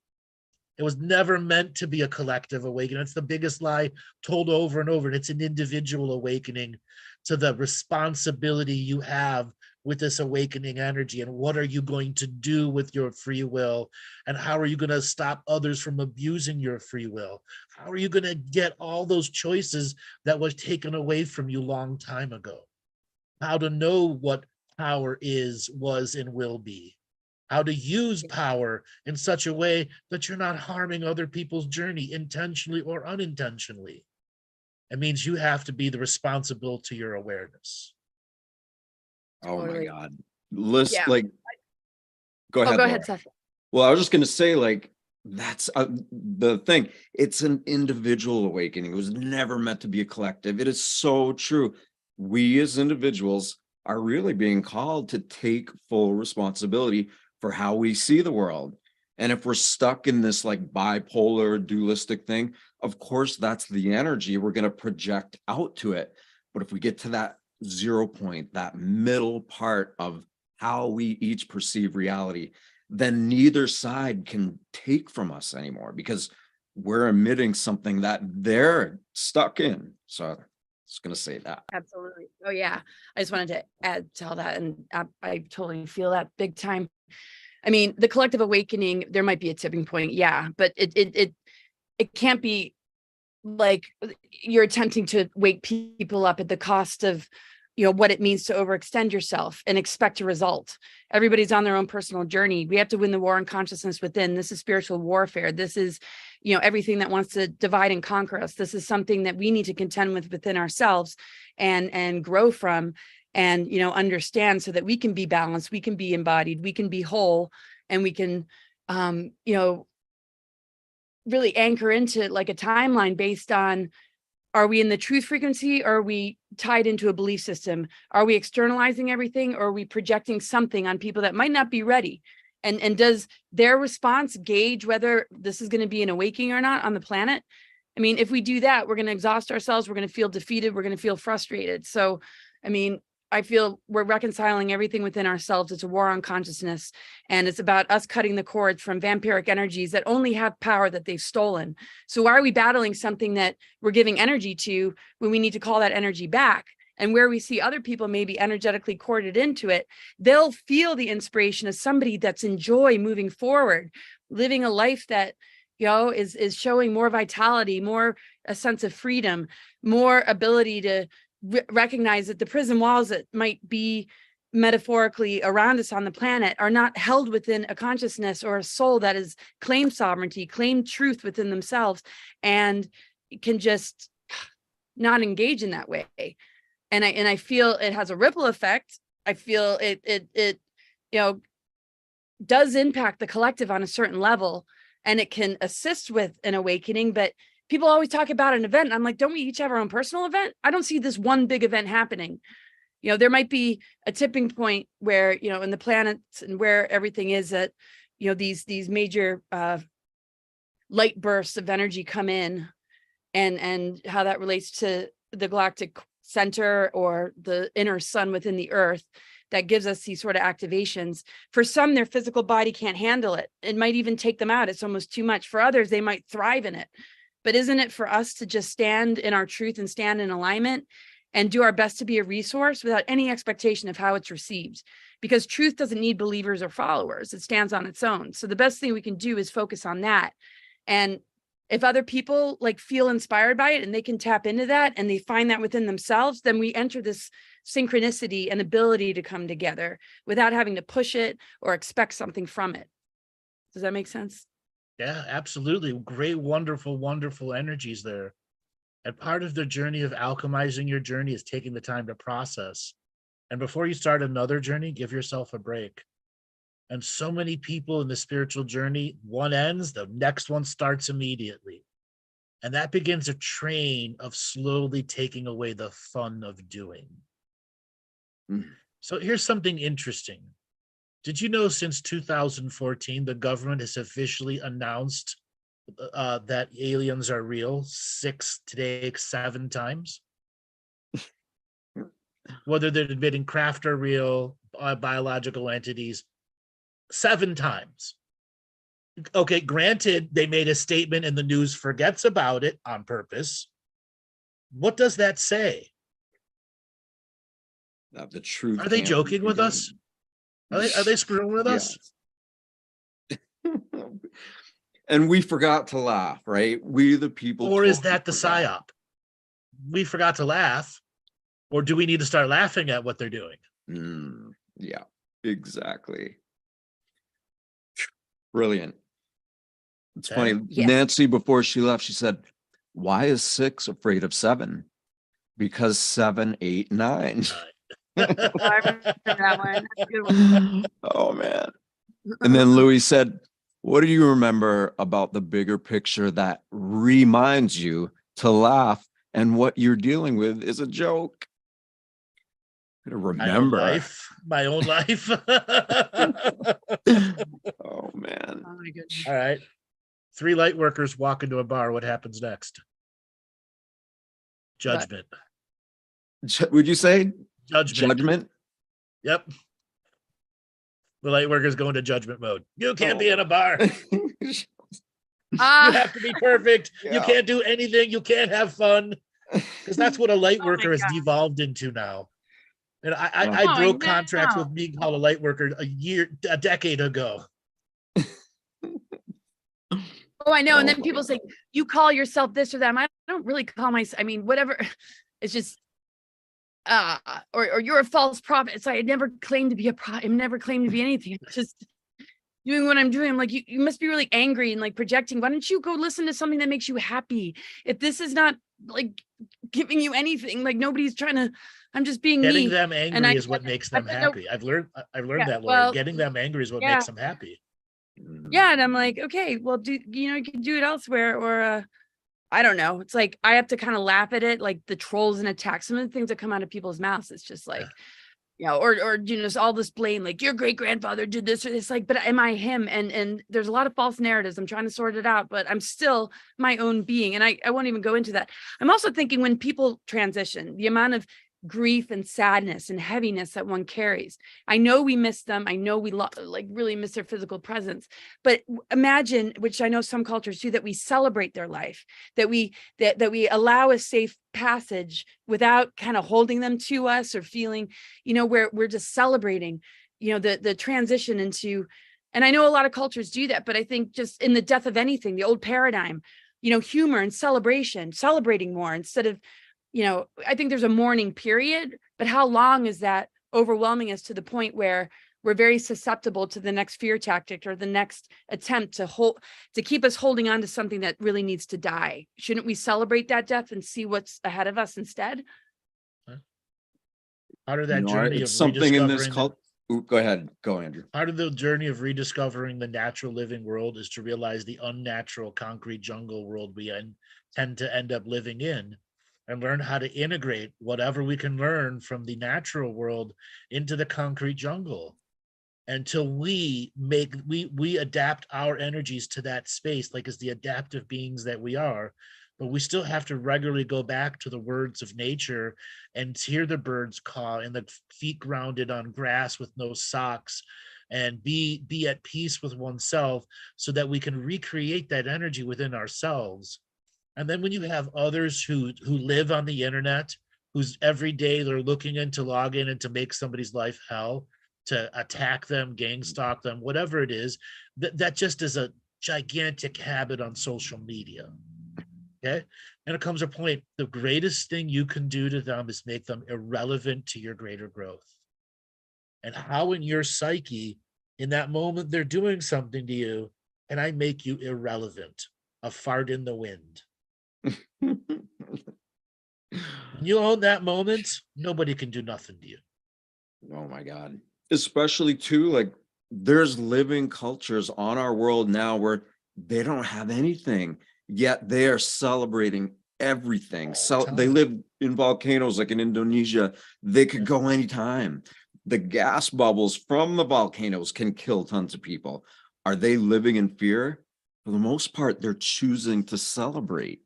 it was never meant to be a collective awakening. It's the biggest lie told over and over. And it's an individual awakening to the responsibility you have with this awakening energy. And what are you going to do with your free will? And how are you going to stop others from abusing your free will? How are you going to get all those choices that was taken away from you long time ago? How to know what power is, was, and will be. How to use power in such a way that you're not harming other people's journey intentionally or unintentionally. It means you have to be the responsible to your awareness. Oh Totally. my God. List, Yeah. like, Go ahead. Go Laura. ahead, Seth. Well, I was just going to say, like, that's the thing. It's an individual awakening. It was never meant to be a collective. It is so true. We as individuals are really being called to take full responsibility for how we see the world. And if we're stuck in this like bipolar dualistic thing, of course, that's the energy we're going to project out to it. But if we get to that 0 point, that middle part of how we each perceive reality, then neither side can take from us anymore because we're emitting something that they're stuck in. So I was going to say that. Absolutely. Oh yeah. I just wanted to add to all that. And I totally feel that big time. I mean, the collective awakening, there might be a tipping point. Yeah. But it can't be like you're attempting to wake people up at the cost of, what it means to overextend yourself and expect a result. Everybody's on their own personal journey. We have to win the war on consciousness within. This is spiritual warfare. This is, everything that wants to divide and conquer us. This is something that we need to contend with within ourselves and grow from and, understand so that we can be balanced, we can be embodied, we can be whole, and we can, really anchor into like a timeline based on, are we in the truth frequency or are we tied into a belief system? Are we externalizing everything or are we projecting something on people that might not be ready? And does their response gauge whether this is going to be an awakening or not on the planet? I mean, if we do that, we're going to exhaust ourselves. We're going to feel defeated. We're going to feel frustrated. So, I mean, I feel we're reconciling everything within ourselves. It's a war on consciousness. And it's about us cutting the cords from vampiric energies that only have power that they've stolen. So why are we battling something that we're giving energy to when we need to call that energy back? And where we see other people maybe energetically corded into it, they'll feel the inspiration of somebody that's in joy moving forward, living a life that, is showing more vitality, more a sense of freedom, more ability to recognize that the prison walls that might be metaphorically around us on the planet are not held within a consciousness or a soul that is claimed sovereignty, claimed truth within themselves, and can just not engage in that way. And I feel it has a ripple effect. I feel it does impact the collective on a certain level, and it can assist with an awakening. But people always talk about an event. I'm like, don't we each have our own personal event? I don't see this one big event happening. There might be a tipping point where, in the planets and where everything is that, these major light bursts of energy come in and how that relates to the galactic center or the inner sun within the earth that gives us these sort of activations. For some, their physical body can't handle it. It might even take them out. It's almost too much. For others, they might thrive in it. But isn't it for us to just stand in our truth and stand in alignment and do our best to be a resource without any expectation of how it's received? Because truth doesn't need believers or followers. It stands on its own. So the best thing we can do is focus on that. And if other people feel inspired by it and they can tap into that and they find that within themselves, then we enter this synchronicity and ability to come together without having to push it or expect something from it. Does that make sense? Yeah, absolutely. Great, wonderful, wonderful energies there. And part of the journey of alchemizing your journey is taking the time to process. And before you start another journey, give yourself a break. And so many people in the spiritual journey, one ends, the next one starts immediately. And that begins a train of slowly taking away the fun of doing. So here's something interesting. Did you know since 2014, the government has officially announced that aliens are real 7 times? Whether they're admitting craft are real, biological entities, 7 times. Okay, granted, they made a statement and the news forgets about it on purpose. What does that say? That the truth. Are they joking with us? Are they screwing with us? And we forgot to laugh, right? We the people. Or is that the psyop? We forgot to laugh. Or do we need to start laughing at what they're doing? Yeah, exactly. Brilliant. It's funny. Yeah. Nancy, before she left, she said, why is 6 afraid of 7? Because 7, 8, 9. I remember that one. That's a good one. Oh man. And then Louis said, what do you remember about the bigger picture that reminds you to laugh and what you're dealing with is a joke? Remember. My own life. Oh man. Oh my goodness. All right. 3 light workers walk into a bar. What happens next? Judgment. Would you say Judgment. Yep. The light workers go into judgment mode. You can't be in a bar. You have to be perfect. You can't do anything. You can't have fun. Because that's what a light worker has devolved into now. And I broke contracts with being called a light worker a decade ago. Oh, I know. And then people say, you call yourself this or that. I don't really call myself, I mean, whatever. It's just, or you're a false prophet. It's like, I never claimed to be a prophet. I never claimed to be anything. It's just doing what I'm doing. I'm like, you must be really angry and like projecting. Why don't you go listen to something that makes you happy? If this is not like giving you anything, like nobody's trying to, I'm just being getting me. them angry is what makes them happy. I've learned that, Laura. Getting them angry is what makes them happy. Yeah. And I'm like, okay, well, you can do it elsewhere, or I don't know. It's like, I have to kind of laugh at it, like the trolls and attacks, some of the things that come out of people's mouths. It's just like, or just all this blame, like your great grandfather did this or this, like, but am I him? And there's a lot of false narratives. I'm trying to sort it out, but I'm still my own being. And I won't even go into that. I'm also thinking when people transition, the amount of grief and sadness and heaviness that one carries. I know we miss them. I know we like really miss their physical presence, but imagine, which I know some cultures do, that we celebrate their life, that we allow a safe passage without kind of holding them to us or feeling, where we're just celebrating, the transition into, and I know a lot of cultures do that, but I think just in the death of anything, the old paradigm, humor and celebrating more instead of, I think there's a mourning period, but how long is that overwhelming us to the point where we're very susceptible to the next fear tactic or the next attempt to keep us holding on to something that really needs to die? Shouldn't we celebrate that death and see what's ahead of us instead? Part of that journey of something in this cult. Go ahead. Go, Andrew. Part of the journey of rediscovering the natural living world is to realize the unnatural concrete jungle world we tend to end up living in, and learn how to integrate whatever we can learn from the natural world into the concrete jungle until we adapt our energies to that space, like as the adaptive beings that we are. But we still have to regularly go back to the words of nature and hear the birds caw and the feet grounded on grass with no socks, and be at peace with oneself so that we can recreate that energy within ourselves. And then when you have others who live on the internet, who's every day they're looking in to log in and to make somebody's life hell, to attack them, gang stalk them, whatever it is, that just is a gigantic habit on social media. Okay. And it comes a point, the greatest thing you can do to them is make them irrelevant to your greater growth. And how in your psyche, in that moment, they're doing something to you, and I make you irrelevant, a fart in the wind. When you own that moment, nobody can do nothing to you. Oh my God. Especially too, like there's living cultures on our world now where they don't have anything, yet they are celebrating everything. So they live in volcanoes, like in Indonesia. They could go anytime. The gas bubbles from the volcanoes can kill tons of people. Are they living in fear? For the most part, they're choosing to celebrate.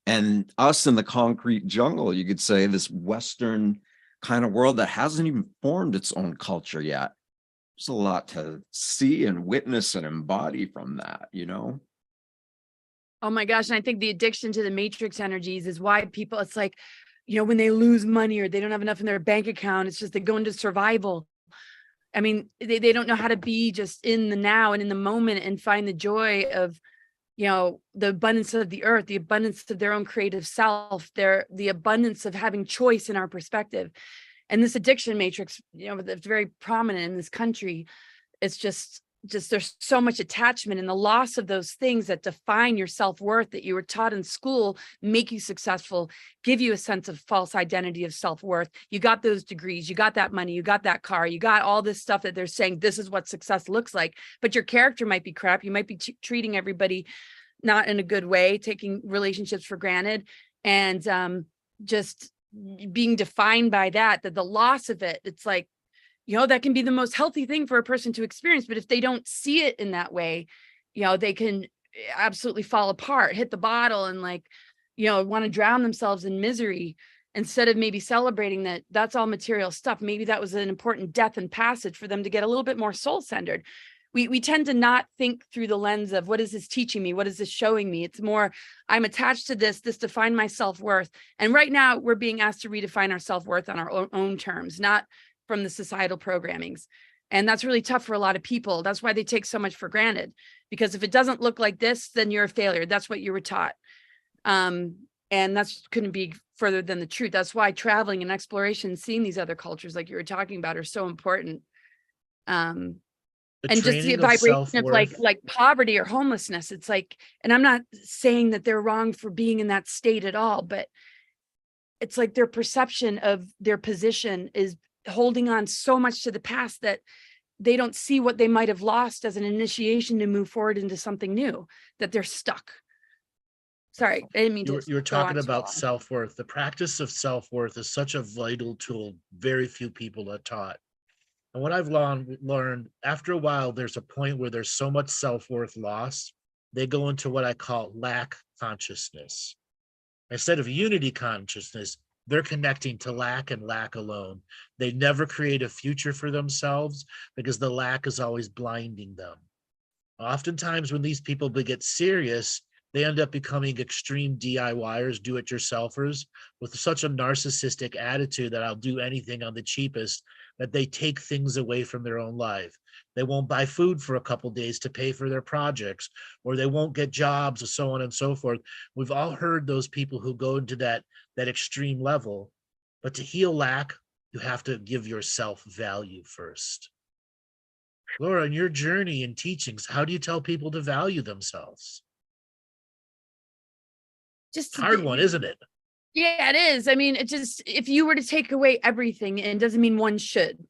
And us in the concrete jungle, you could say, this Western kind of world that hasn't even formed its own culture yet. There's a lot to see and witness and embody from that, Oh my gosh. And I think the addiction to the matrix energies is why people, it's like, when they lose money or they don't have enough in their bank account, it's just they go into survival. I mean, they don't know how to be just in the now and in the moment and find the joy of, the abundance of the earth, the abundance of their own creative self, the abundance of having choice in our perspective. And this addiction matrix, that's very prominent in this country. It's just, just there's so much attachment, and the loss of those things that define your self-worth that you were taught in school, make you successful, give you a sense of false identity of self-worth. You got those degrees, you got that money, you got that car, you got all this stuff that they're saying this is what success looks like, but your character might be crap. You might be treating everybody not in a good way, taking relationships for granted, and just being defined by that the loss of it, it's like, that can be the most healthy thing for a person to experience. But if they don't see it in that way, they can absolutely fall apart, hit the bottle, and want to drown themselves in misery, instead of maybe celebrating that that's all material stuff. Maybe that was an important death and passage for them to get a little bit more soul-centered. We tend to not think through the lens of, what is this teaching me? What is this showing me? It's more, I'm attached to this define my self-worth. And right now we're being asked to redefine our self-worth on our own terms, not from the societal programmings. And that's really tough for a lot of people. That's why they take so much for granted, because if it doesn't look like this, then you're a failure. That's what you were taught. And that's couldn't be further than the truth. That's why traveling and exploration, seeing these other cultures like you were talking about, are so important. And just the vibration of like poverty or homelessness. It's like, and I'm not saying that they're wrong for being in that state at all, but it's like their perception of their position is holding on so much to the past that they don't see what they might have lost as an initiation to move forward into something new, that they're stuck. Sorry, I didn't mean to. You were talking about self-worth. The practice of self-worth is such a vital tool. Very few people are taught. And what I've learned, after a while, there's a point where there's so much self-worth lost, they go into what I call lack consciousness. Instead of unity consciousness, they're connecting to lack and lack alone. They never create a future for themselves because the lack is always blinding them. Oftentimes when these people get serious, they end up becoming extreme DIYers, do-it-yourselfers, with such a narcissistic attitude that I'll do anything on the cheapest, that they take things away from their own life. They won't buy food for a couple of days to pay for their projects, or they won't get jobs, or so on and so forth. We've all heard those people who go into that extreme level. But to heal lack, you have to give yourself value first. Laura, in your journey and teachings, how do you tell people to value themselves? Just a hard one, isn't it? Yeah, it is. I mean, it just, if you were to take away everything, and it doesn't mean one should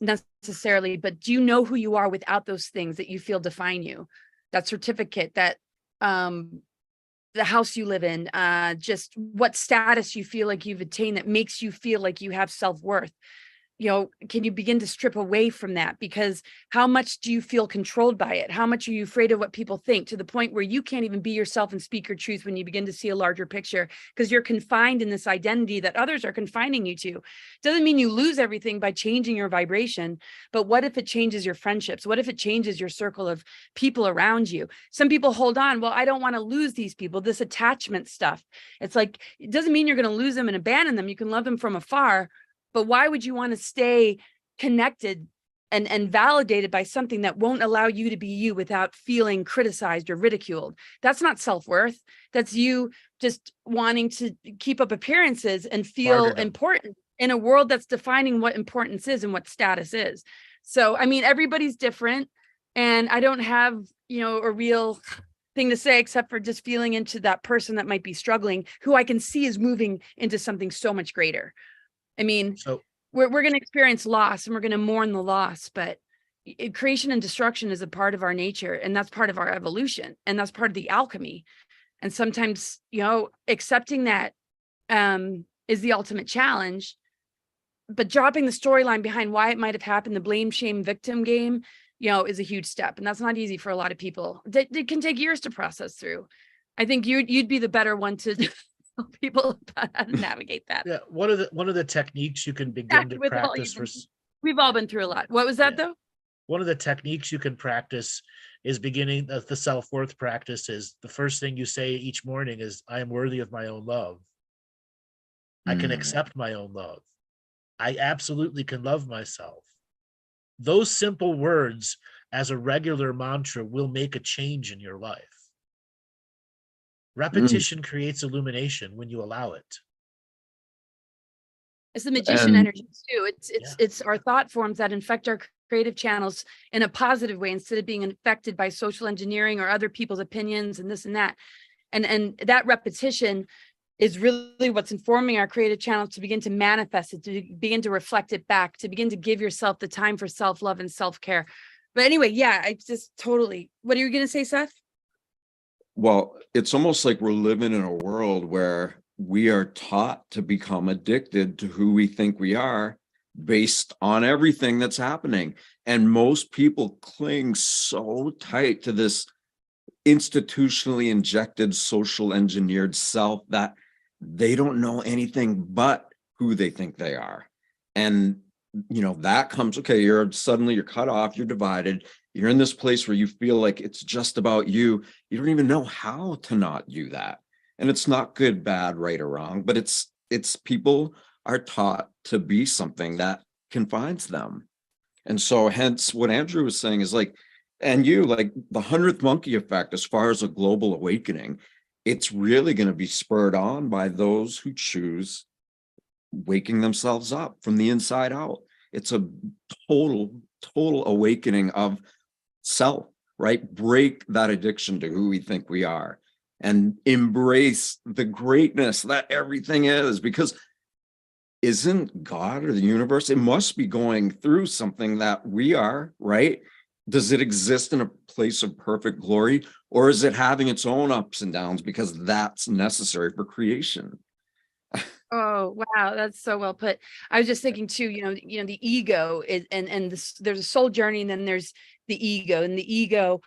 necessarily, but do you know who you are without those things that you feel define you? That certificate, that the house you live in, just what status you feel like you've attained that makes you feel like you have self-worth. Can you begin to strip away from that? Because how much do you feel controlled by it? How much are you afraid of what people think, to the point where you can't even be yourself and speak your truth when you begin to see a larger picture, because you're confined in this identity that others are confining you to? Doesn't mean you lose everything by changing your vibration, but what if it changes your friendships? What if it changes your circle of people around you? Some people hold on, well, I don't want to lose these people, this attachment stuff. It's like, it doesn't mean you're going to lose them and abandon them. You can love them from afar. But why would you want to stay connected and validated by something that won't allow you to be you without feeling criticized or ridiculed? That's not self-worth. That's you just wanting to keep up appearances and feel important in a world that's defining what importance is and what status is. So, I mean, everybody's different, and I don't have, a real thing to say except for just feeling into that person that might be struggling, who I can see is moving into something so much greater. I mean, so we're going to experience loss, and we're going to mourn the loss, but creation and destruction is a part of our nature, and that's part of our evolution, and that's part of the alchemy. And sometimes, accepting that is the ultimate challenge, but dropping the storyline behind why it might have happened, the blame, shame, victim game, is a huge step. And that's not easy for a lot of people. It can take years to process through. I think you'd be the better one to people about how to navigate that. Yeah, one of the techniques you can begin to practice we've all been through a lot. What was that though? One of the techniques you can practice is beginning the self-worth practice. Is the first thing you say each morning is, I am worthy of my own love. I can accept my own love. I absolutely can love myself. Those simple words as a regular mantra will make a change in your life. Repetition creates illumination when you allow it. It's the magician energy too. It's our thought forms that infect our creative channels in a positive way instead of being affected by social engineering or other people's opinions and this and that. And that repetition is really what's informing our creative channels to begin to manifest it, to begin to reflect it back, to begin to give yourself the time for self-love and self-care. But anyway, yeah, I just totally, what are you going to say, Seth? Well, it's almost like we're living in a world where we are taught to become addicted to who we think we are based on everything that's happening. And most people cling so tight to this institutionally injected, social engineered self that they don't know anything but who they think they are. And, that comes, okay, you're cut off, you're divided, you're in this place where you feel like it's just about you. You don't even know how to not do that. And it's not good, bad, right or wrong, but it's people are taught to be something that confines them. And so hence what Andrew was saying is like, and you like the 100th monkey effect, as far as a global awakening, it's really going to be spurred on by those who choose waking themselves up from the inside out. It's a total awakening of self, right? Break that addiction to who we think we are and embrace the greatness that everything is, because isn't God or the universe, it must be going through something that we are, right? Does it exist in a place of perfect glory, or is it having its own ups and downs because that's necessary for creation? Oh, wow, that's so well put. I was just thinking too, the ego is, and this, there's a soul journey, and then there's the ego, and the ego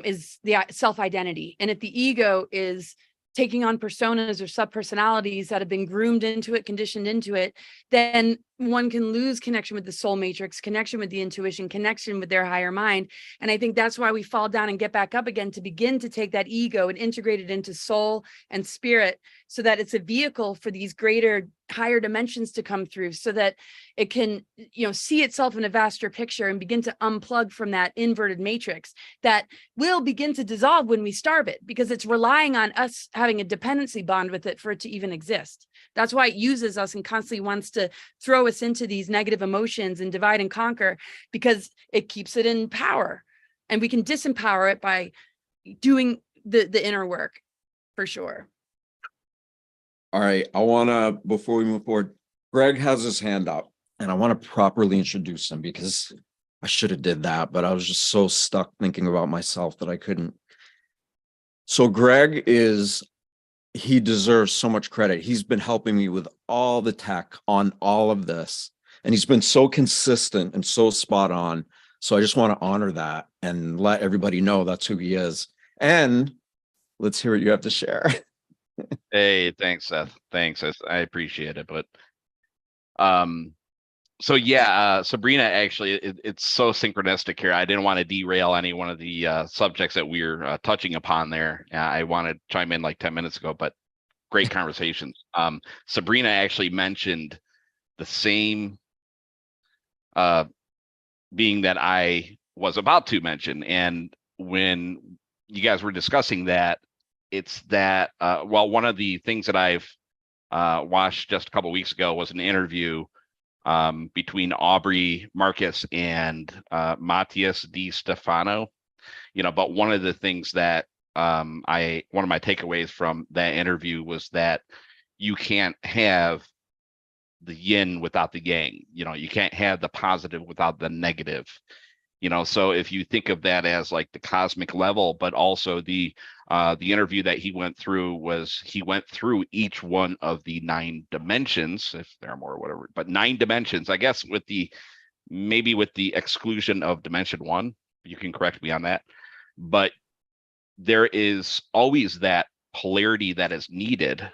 is the self-identity. And if the ego is taking on personas or subpersonalities that have been groomed into it, conditioned into it, then one can lose connection with the soul matrix, connection with the intuition, connection with their higher mind. And I think that's why we fall down and get back up again, to begin to take that ego and integrate it into soul and spirit, so that it's a vehicle for these greater, higher dimensions to come through, so that it can, see itself in a vaster picture and begin to unplug from that inverted matrix that will begin to dissolve when we starve it, because it's relying on us having a dependency bond with it for it to even exist. That's why it uses us and constantly wants to throw us into these negative emotions and divide and conquer, because it keeps it in power, and we can disempower it by doing the inner work, for sure. All right, I want to, before we move forward, Greg has his hand up, and I want to properly introduce him because I should have did that, but I was just so stuck thinking about myself that I couldn't. So Greg he deserves so much credit. He's been helping me with all the tech on all of this, and he's been so consistent and so spot on. So I just want to honor that and let everybody know that's who he is. And let's hear what you have to share. Hey, thanks, Seth. Thanks. I appreciate it. But so yeah, Sabrina, actually, it's so synchronistic here. I didn't want to derail any one of the subjects that we're touching upon there. I wanted to chime in like 10 minutes ago, but great conversations. Sabrina actually mentioned the same being that I was about to mention. And when you guys were discussing that, it's that, one of the things that I've watched just a couple of weeks ago was an interview between Aubrey Marcus and Matthias Di Stefano. But one of the things that one of my takeaways from that interview was that you can't have the yin without the yang. You can't have the positive without the negative. So if you think of that as like the cosmic level, but also the interview that he went through each one of the 9 dimensions, if there are more or whatever, but 9 dimensions, I guess, maybe with the exclusion of dimension 1. You can correct me on that, but there is always that polarity that is needed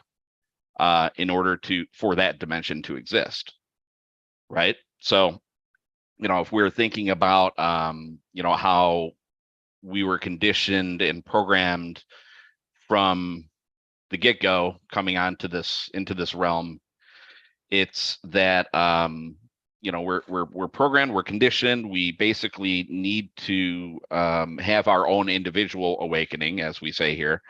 in order for that dimension to exist, right? So if we're thinking about how we were conditioned and programmed from the get-go coming into this realm, it's that we're programmed, we're conditioned, we basically need to have our own individual awakening, as we say here,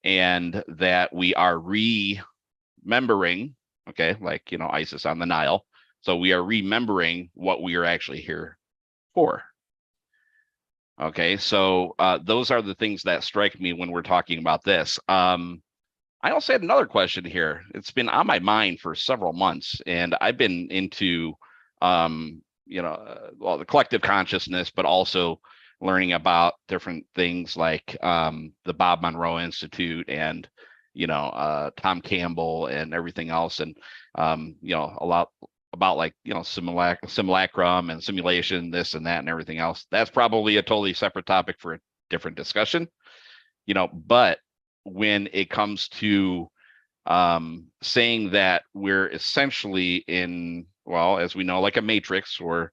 and that we are remembering, okay, like Isis on the Nile. So we are remembering what we are actually here poor. Okay, so those are the things that strike me when we're talking about this. I also had another question here. It's been on my mind for several months, and I've been into, well, the collective consciousness, but also learning about different things like the Bob Monroe Institute and, Tom Campbell and everything else. And, a lot about like, simulacrum and simulation, this and that and everything else. That's probably a totally separate topic for a different discussion, but when it comes to saying that we're essentially in, well, as we know, like a matrix or,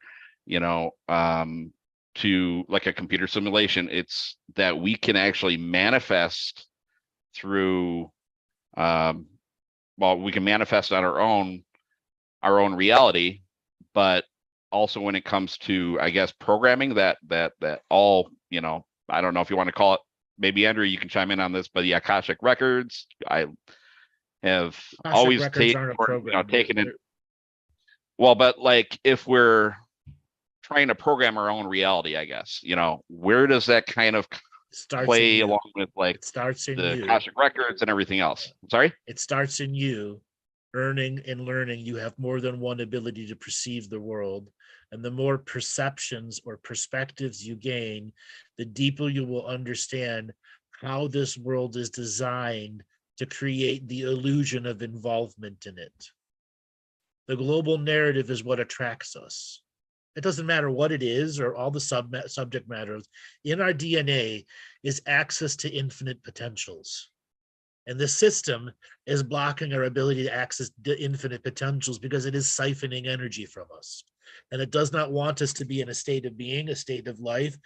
to like a computer simulation, it's that we can actually manifest through, we can manifest on our own reality, but also when it comes to, I guess, programming that all, I don't know if you want to call it, maybe Andrew, you can chime in on this, but the Akashic records, I have Akashic always records aren't a program. taken it. Well, but like if we're trying to program our own reality, I guess, where does that kind of play along with like it starts in the you. Akashic records and everything else? Sorry? It starts in you. Earning and learning, you have more than one ability to perceive the world. And the more perceptions or perspectives you gain, the deeper you will understand how this world is designed to create the illusion of involvement in it. The global narrative is what attracts us. It doesn't matter what it is or all the subject matters. In our DNA is access to infinite potentials. And the system is blocking our ability to access the infinite potentials because it is siphoning energy from us. And it does not want us to be in a state of being, a state of life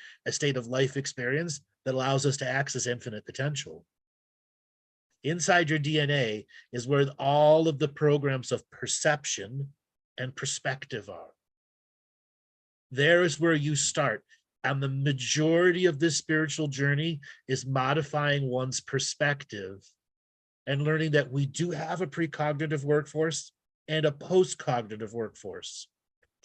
experience that allows us to access infinite potential. Inside your DNA is where all of the programs of perception and perspective are. There is where you start. And the majority of this spiritual journey is modifying one's perspective and learning that we do have a precognitive workforce and a post-cognitive workforce.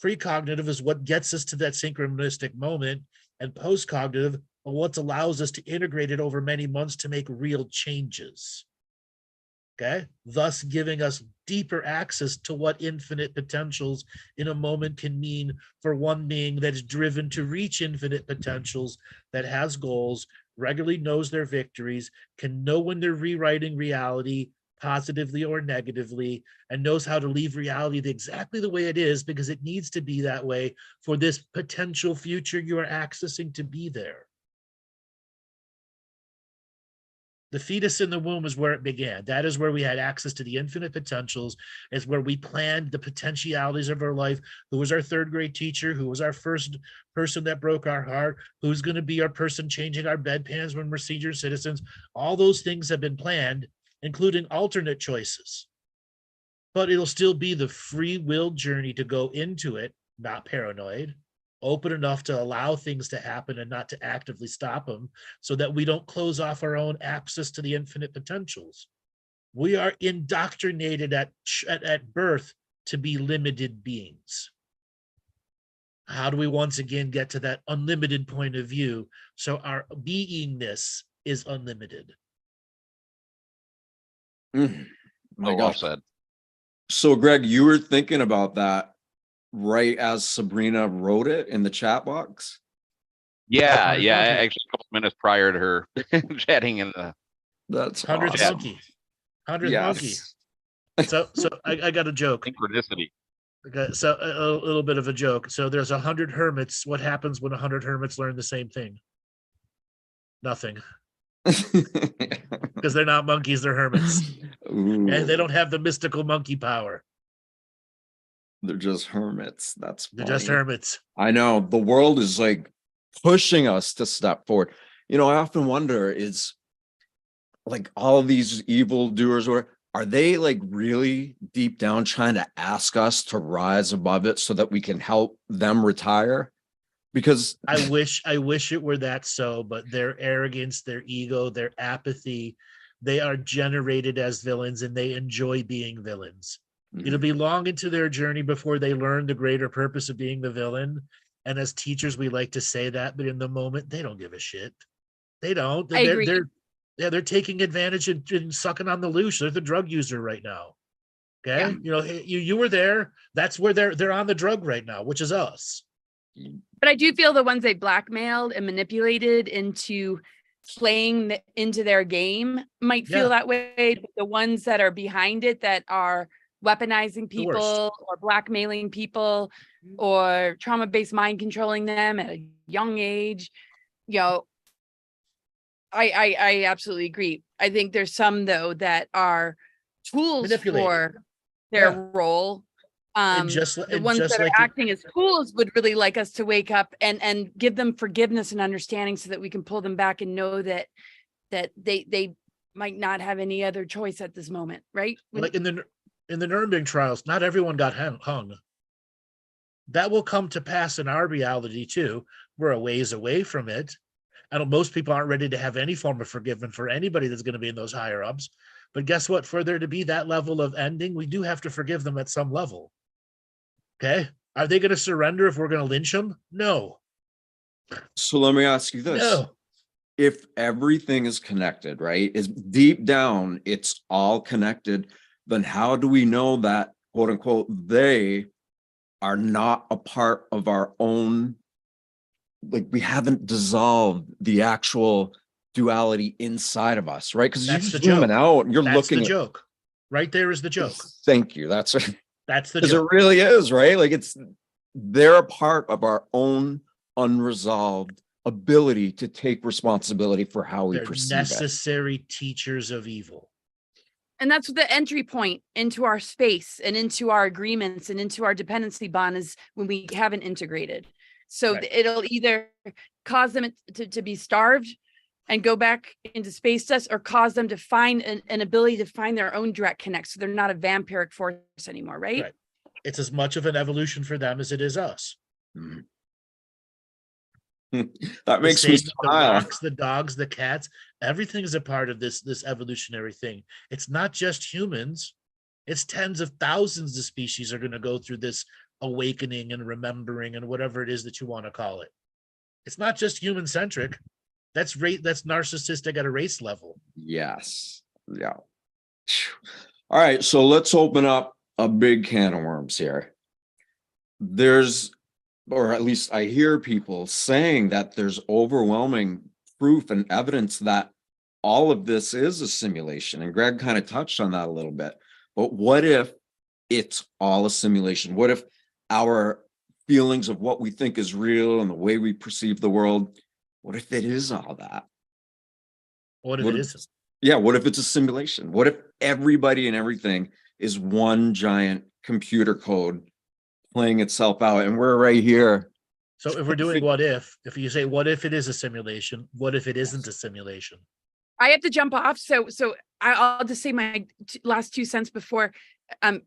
Precognitive is what gets us to that synchronistic moment, and post-cognitive are what allows us to integrate it over many months to make real changes. Okay, thus giving us deeper access to what infinite potentials in a moment can mean for one being that's driven to reach infinite potentials, that has goals, regularly knows their victories, can know when they're rewriting reality positively or negatively, and knows how to leave reality exactly the way it is because it needs to be that way for this potential future you are accessing to be there. The fetus in the womb is where it began. That is where we had access to the infinite potentials. It's where we planned the potentialities of our life. Who was our third grade teacher? Who was our first person that broke our heart? Who's going to be our person changing our bedpans when we're senior citizens? All those things have been planned, including alternate choices. But it'll still be the free will journey to go into it, not paranoid, open enough to allow things to happen and not to actively stop them, so that we don't close off our own access to the infinite potentials. We are indoctrinated at birth to be limited beings. How do we once again get to that unlimited point of view so our beingness is unlimited? My Well gosh. said. So Greg, you were thinking about that right as Sabrina wrote it in the chat box? Yeah, Hundred yeah. monkey. Actually, a couple minutes prior to her chatting in the. That's 100th awesome. monkey. 100th Yes. monkey. So I got a joke. Synchronicity. Okay, so a little bit of a joke. So there's 100 hermits. What happens when 100 hermits learn the same thing? Nothing, because they're not monkeys, they're hermits. And they Ooh, don't have the mystical monkey power. they're just hermits. That's They're just funny. hermits. I know the world is like pushing us to step forward. I often wonder, is like all these evil doers, or are they like really deep down trying to ask us to rise above it so that we can help them retire? Because I wish it were that so, but their arrogance, their ego, their apathy, they are generated as villains and they enjoy being villains. It'll be long into their journey before they learn the greater purpose of being the villain. And as teachers, we like to say that, but in the moment, they don't give a shit. They don't. I agree. They're taking advantage and sucking on the loose. They're the drug user right now. Okay. Yeah. You know, you were there. That's where they're on the drug right now, which is us. But I do feel the ones they blackmailed and manipulated into playing into their game might feel that way. But the ones that are behind it, that are weaponizing people or blackmailing people or trauma-based mind controlling them at a young age, you know, I absolutely agree. I think there's some though that are tools for their role. The ones that are acting as tools would really like us to wake up and give them forgiveness and understanding so that we can pull them back and know that they might not have any other choice at this moment, right? Like in the Nuremberg trials, not everyone got hung. That will come to pass in our reality too. We're a ways away from it. And most people aren't ready to have any form of forgiveness for anybody that's going to be in those higher ups. But guess what? For there to be that level of ending, we do have to forgive them at some level. Okay. Are they going to surrender if we're going to lynch them? No. So let me ask you this. No. If everything is connected, right? Is deep down, it's all connected, then how do we know that, quote unquote, they are not a part of our own, like we haven't dissolved the actual duality inside of us, right? Because you're zooming out and you're looking at the joke. Right there is the joke. Thank you. That's the joke. Because it really is, right? Like they're a part of our own unresolved ability to take responsibility for how we perceive necessary teachers of evil. And that's the entry point into our space and into our agreements and into our dependency bond is when we haven't integrated. So it'll either cause them to be starved and go back into space dust, or cause them to find an ability to find their own direct connect. So they're not a vampiric force anymore, right? It's as much of an evolution for them as it is us. That makes me smile. The rocks, the dogs, the cats, everything is a part of this evolutionary thing. It's not just humans. It's tens of thousands of species are going to go through this awakening and remembering and whatever it is that you want to call it. It's not just human centric. That's narcissistic at a race level. Yes. Yeah. All right. So let's open up a big can of worms here. Or at least I hear people saying that there's overwhelming proof and evidence that all of this is a simulation. And Greg kind of touched on that a little bit. But what if it's all a simulation? What if our feelings of what we think is real and the way we perceive the world, what if it is all that? What if it isn't? Yeah, what if it's a simulation? What if everybody and everything is one giant computer code playing itself out and we're right here? So if we're doing what if you say, what if it is a simulation? What if it isn't a simulation? I have to jump off. So I'll just say my last 2 cents before. Can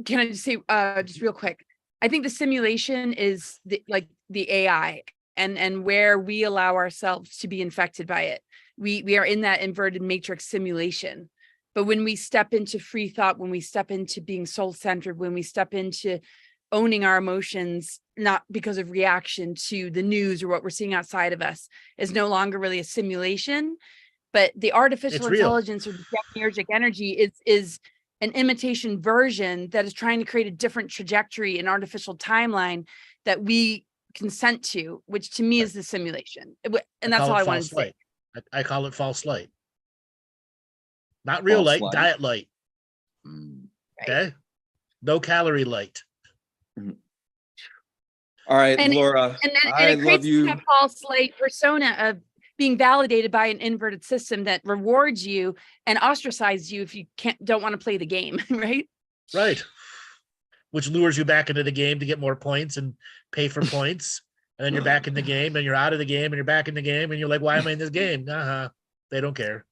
I just say just real quick? I think the simulation is the AI and where we allow ourselves to be infected by it. We are in that inverted matrix simulation. But when we step into free thought, when we step into being soul-centered, when we step into owning our emotions, not because of reaction to the news or what we're seeing outside of us, is no longer really a simulation. But the artificial intelligence or the demiurgic energy is an imitation version that is trying to create a different trajectory, an artificial timeline that we consent to, which to me is the simulation. And that's all I wanted to say. I call it false light. Not real light, diet light. Okay? No calorie light. All right, Laura. And it creates that false light persona of being validated by an inverted system that rewards you and ostracizes you if you don't want to play the game, right? Right. Which lures you back into the game to get more points and pay for points. And then you're back in the game and you're out of the game and you're back in the game and you're like, why am I in this game? They don't care.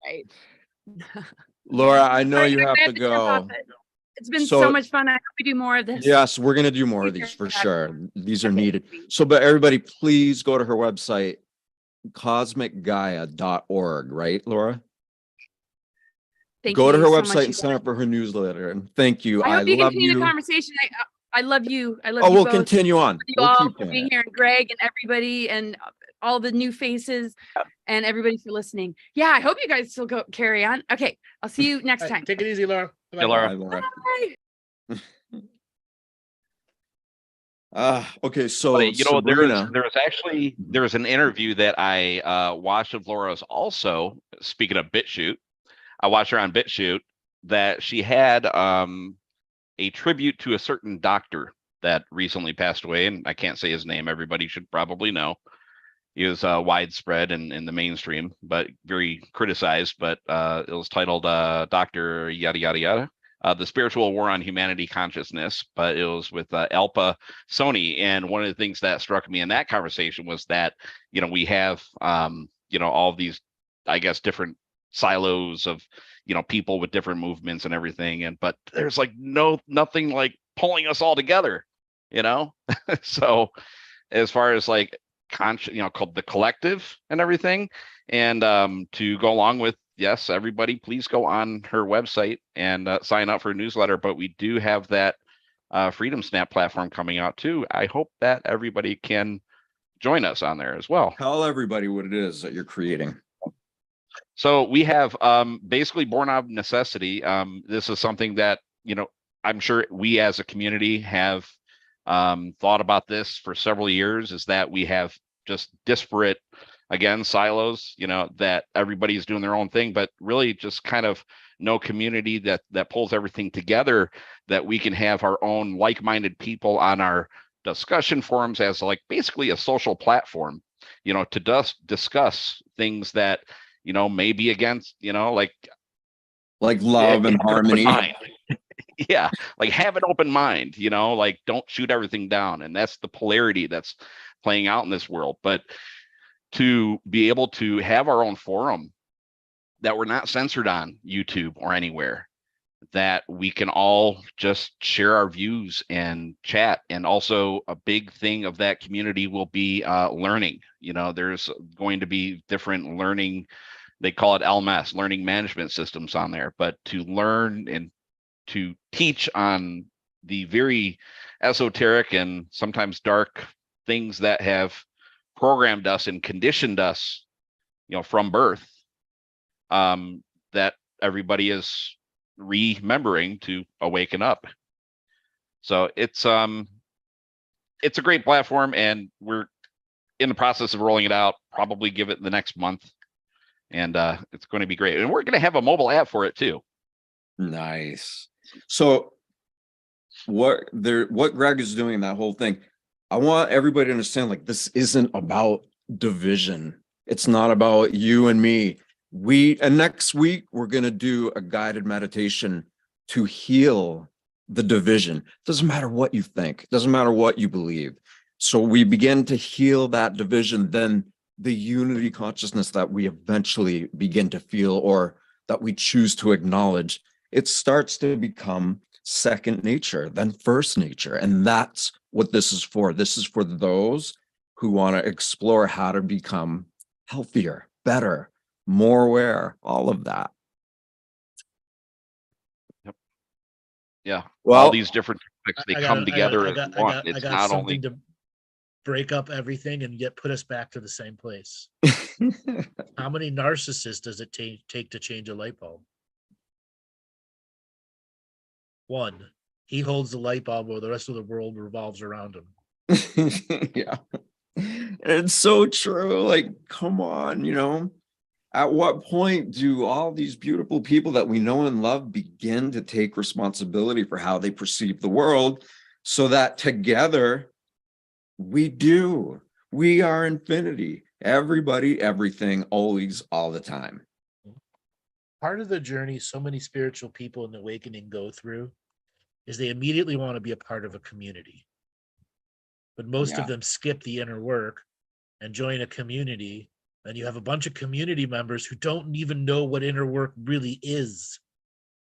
Right. Laura, I know you have to go. It's been so much fun. I hope we do more of this. Yes, we're going to do more of these for sure. These are needed. So, but everybody, please go to her website, cosmicgaia.org, right, Laura? Go to her website and sign up for her newsletter. And thank you. I hope you continue the conversation. I love you. I love Oh, you we'll both. continue on. You We'll all keep for doing being it. here, and Greg and everybody and all the new faces and everybody for listening. Yeah, I hope you guys still go carry on. Okay, I'll see you next All right, time. take it easy, Laura. Bye-bye. Yeah, Laura. Bye, Laura. Bye. Okay, so But, you know, Sabrina, there's an interview that I watched of Laura's also. Speaking of BitChute, I watched her on BitChute that she had a tribute to a certain doctor that recently passed away, and I can't say his name. Everybody should probably know. He was widespread in the mainstream, but very criticized. But it was titled Dr. Yada Yada Yada. The Spiritual War on Humanity Consciousness, but it was with Alpa Sony. And one of the things that struck me in that conversation was that, you know, we have, you know, all these, I guess, different silos of, you know, people with different movements and everything. And, but there's like nothing like pulling us all together, you know? So as far as like, you know, called the collective and everything. And to go along with, yes, everybody, please go on her website and sign up for a newsletter. But we do have that Freedom Snap platform coming out too. I hope that everybody can join us on there as well. tell everybody what it is that you're creating. So we have basically born out of necessity. This is something that, you know, I'm sure we as a community have thought about this for several years, is that we have just disparate, again, silos, you know, that everybody's doing their own thing, but really just kind of no community that pulls everything together, that we can have our own like-minded people on our discussion forums as like basically a social platform, you know, to discuss things that, you know, may be against, you know, like Love and harmony. Yeah, like have an open mind, you know, like don't shoot everything down. And that's the polarity that's playing out in this world. But to be able to have our own forum that we're not censored on YouTube or anywhere, that we can all just share our views and chat. And also a big thing of that community will be learning. You know, there's going to be different learning, they call it LMS, learning management systems on there, but to learn and to teach on the very esoteric and sometimes dark things that have programmed us and conditioned us, you know, from birth, that everybody is remembering to awaken up. So it's a great platform, and we're in the process of rolling it out. Probably give it the next month, and it's going to be great. And we're going to have a mobile app for it too. Nice. So what Greg is doing, that whole thing, I want everybody to understand, like, this isn't about division. It's not about you and me. And next week we're going to do a guided meditation to heal the division. Doesn't matter what you think, doesn't matter what you believe. So we begin to heal that division, then the unity consciousness that we eventually begin to feel, or that we choose to acknowledge, it starts to become second nature, then first nature. And that's what this is for. This is for those who want to explore how to become healthier, better, more aware, all of that. Yep. Yeah. Well, all these different topics, they come together as one. I It's got not something only to break up everything and yet put us back to the same place. How many narcissists does it take to change a light bulb? One. He holds the light bulb while the rest of the world revolves around him. Yeah. And it's so true. Like, come on, you know, at what point do all these beautiful people that we know and love begin to take responsibility for how they perceive the world, so that together we are infinity, everybody, everything, always, all the time. Part of the journey so many spiritual people in the awakening go through is they immediately want to be a part of a community. But most of them skip the inner work and join a community, and you have a bunch of community members who don't even know what inner work really is.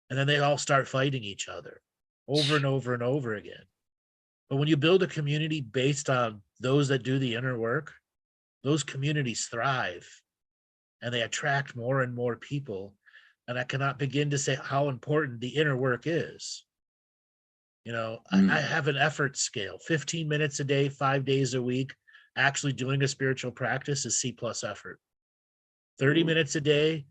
And then they all start fighting each other over and over and over again. But when you build a community based on those that do the inner work, those communities thrive and they attract more and more people. And I cannot begin to say how important the inner work is. I have an effort scale, 15 minutes a day, 5 days a week. Actually doing a spiritual practice is C+ effort. 30 minutes a day,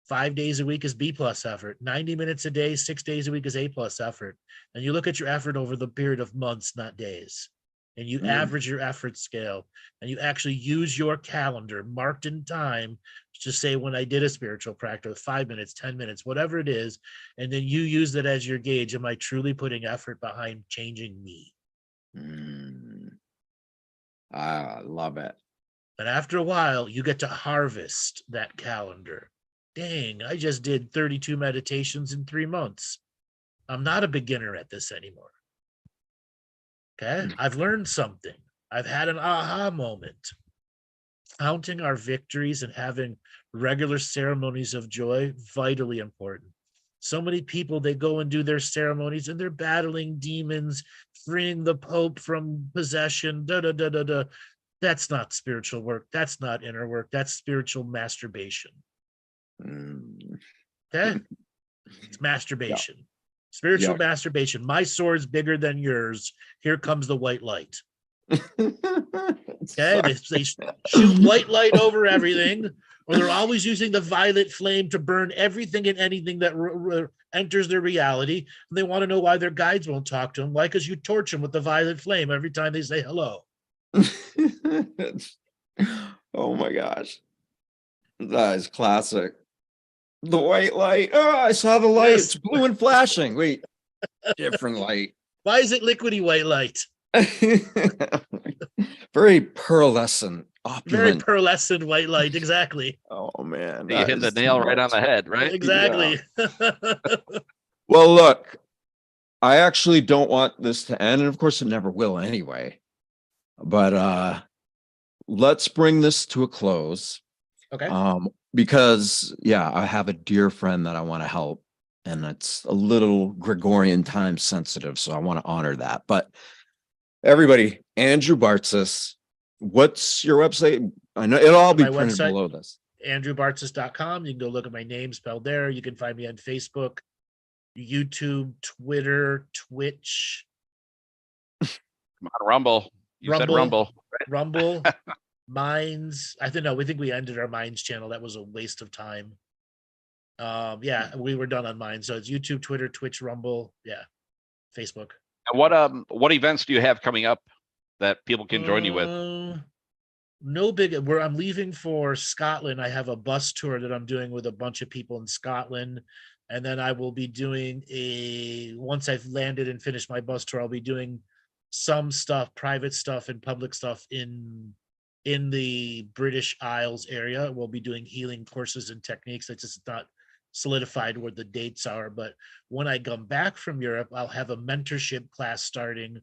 5 days a week is B+ effort. 90 minutes a day, 6 days a week is A+ effort. And you look at your effort over the period of months, not days. And you average your effort scale, and you actually use your calendar marked in time to say when I did a spiritual practice, 5 minutes, 10 minutes, whatever it is. And then you use that as your gauge. Am I truly putting effort behind changing me? I love it. And after a while, you get to harvest that calendar. Dang, I just did 32 meditations in 3 months. I'm not a beginner at this anymore. Okay, I've learned something. I've had an aha moment. Counting our victories and having regular ceremonies of joy, vitally important. So many people, they go and do their ceremonies and they're battling demons, freeing the Pope from possession, That's not spiritual work. That's not inner work. That's spiritual masturbation. Okay? It's masturbation. Yeah. Spiritual masturbation. My sword's bigger than yours. Here comes the white light. Okay? They shoot white light over everything, or they're always using the violet flame to burn everything and anything that enters their reality. And they want to know why their guides won't talk to them. Why? Because you torch them with the violet flame every time they say hello. Oh my gosh. That is classic. The white light. Oh, I saw the light. Yes. It's blue and flashing. Wait, different light. Why is it liquidy white light? Very pearlescent, opulent. Very pearlescent white light, exactly. Oh man. You hit the nail right on the head, right? Exactly. Yeah. Well, look, I actually don't want this to end, and of course it never will anyway. But let's bring this to a close. Okay. Because I have a dear friend that I want to help, and it's a little Gregorian time sensitive, so I want to honor that. But everybody, Andrew Bartzis, what's your website? I know it'll all be printed below this. AndrewBartzis.com. You can go look at my name spelled there. You can find me on Facebook, YouTube, Twitter, Twitch. Come on, Rumble. You said Rumble. Rumble. Minds. I don't know. We think we ended our Minds channel. That was a waste of time. We were done on Minds. So it's YouTube, Twitter, Twitch, Rumble. Yeah. Facebook. And what events do you have coming up that people can join you with? No big. I'm leaving for Scotland. I have a bus tour that I'm doing with a bunch of people in Scotland. And then I will be doing once I've landed and finished my bus tour, I'll be doing some stuff, private stuff and public stuff in the British Isles area. We'll be doing healing courses and techniques. That's just not solidified where the dates are. But when I come back from Europe, I'll have a mentorship class starting.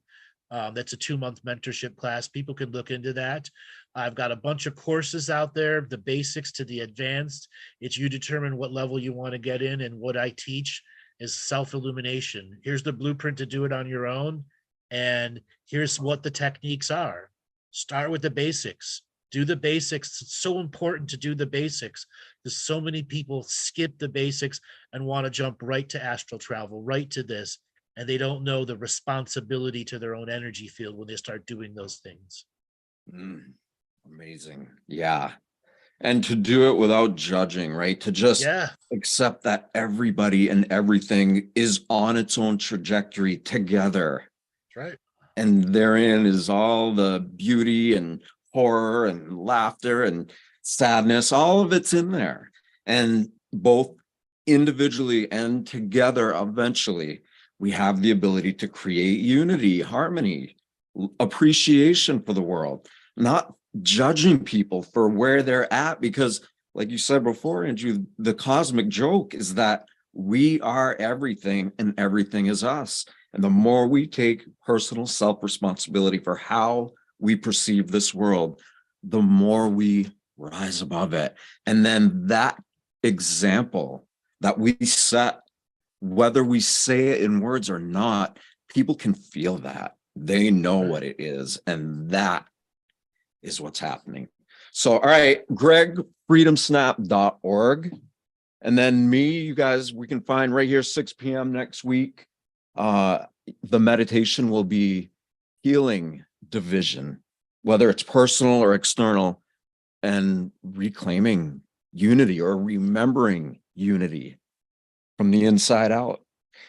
That's a 2-month mentorship class. People can look into that. I've got a bunch of courses out there, the basics to the advanced. It's you determine what level you want to get in, and what I teach is self-illumination. Here's the blueprint to do it on your own, and here's what the techniques are. Start with the basics. Do the basics. It's so important to do the basics, because so many people skip the basics and want to jump right to astral travel, right to this, and they don't know the responsibility to their own energy field when they start doing those things. Amazing. Yeah. And to do it without judging, right? To just accept that everybody and everything is on its own trajectory together. That's right. And therein is all the beauty and horror and laughter and sadness. All of it's in there. And both individually and together, eventually, we have the ability to create unity, harmony, appreciation for the world, not judging people for where they're at. Because like you said before, Andrew, the cosmic joke is that we are everything and everything is us. And the more we take personal self-responsibility for how we perceive this world, the more we rise above it. And then that example that we set, whether we say it in words or not, people can feel that. They know what it is. And that is what's happening. So, all right, Greg, freedomsnap.org. And then me, you guys, we can find right here, 6 p.m. next week. the meditation will be healing division, whether it's personal or external, and reclaiming unity or remembering unity from the inside out.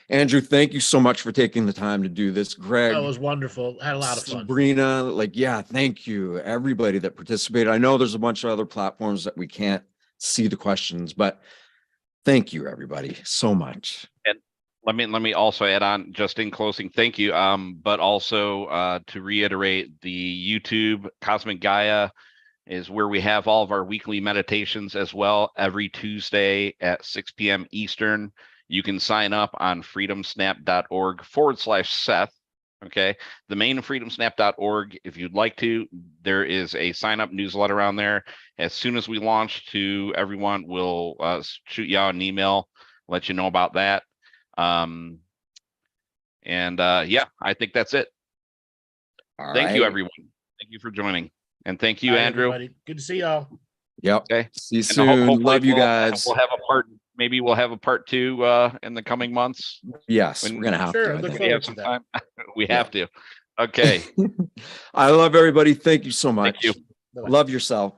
Andrew, thank you so much for taking the time to do this. Greg, That was wonderful. Had a lot of fun. Sabrina, thank you. Everybody that participated. I know there's a bunch of other platforms that we can't see the questions, but thank you, everybody, so much. And let me also add on, just in closing, thank you. But also to reiterate, the YouTube Cosmic Gaia is where we have all of our weekly meditations as well, every Tuesday at 6 p.m. Eastern. You can sign up on freedomsnap.org/Seth. Okay. The main freedomsnap.org. If you'd like to, there is a sign up newsletter on there. As soon as we launch to everyone, we'll shoot you out an email, let you know about that. Yeah, I think that's it. Thank you, everyone. Thank you for joining. And thank you, Bye, Andrew. everybody. Good to see y'all. Yep. Okay. See you And soon. hopefully Love you guys. We'll have a part. Maybe we'll have a part 2 in the coming months. Yes, When- we're gonna have Sure, to. I look think. We have forward to some that. time. We have to. Okay. I love everybody. Thank you so much. you. Bye-bye. Love yourself.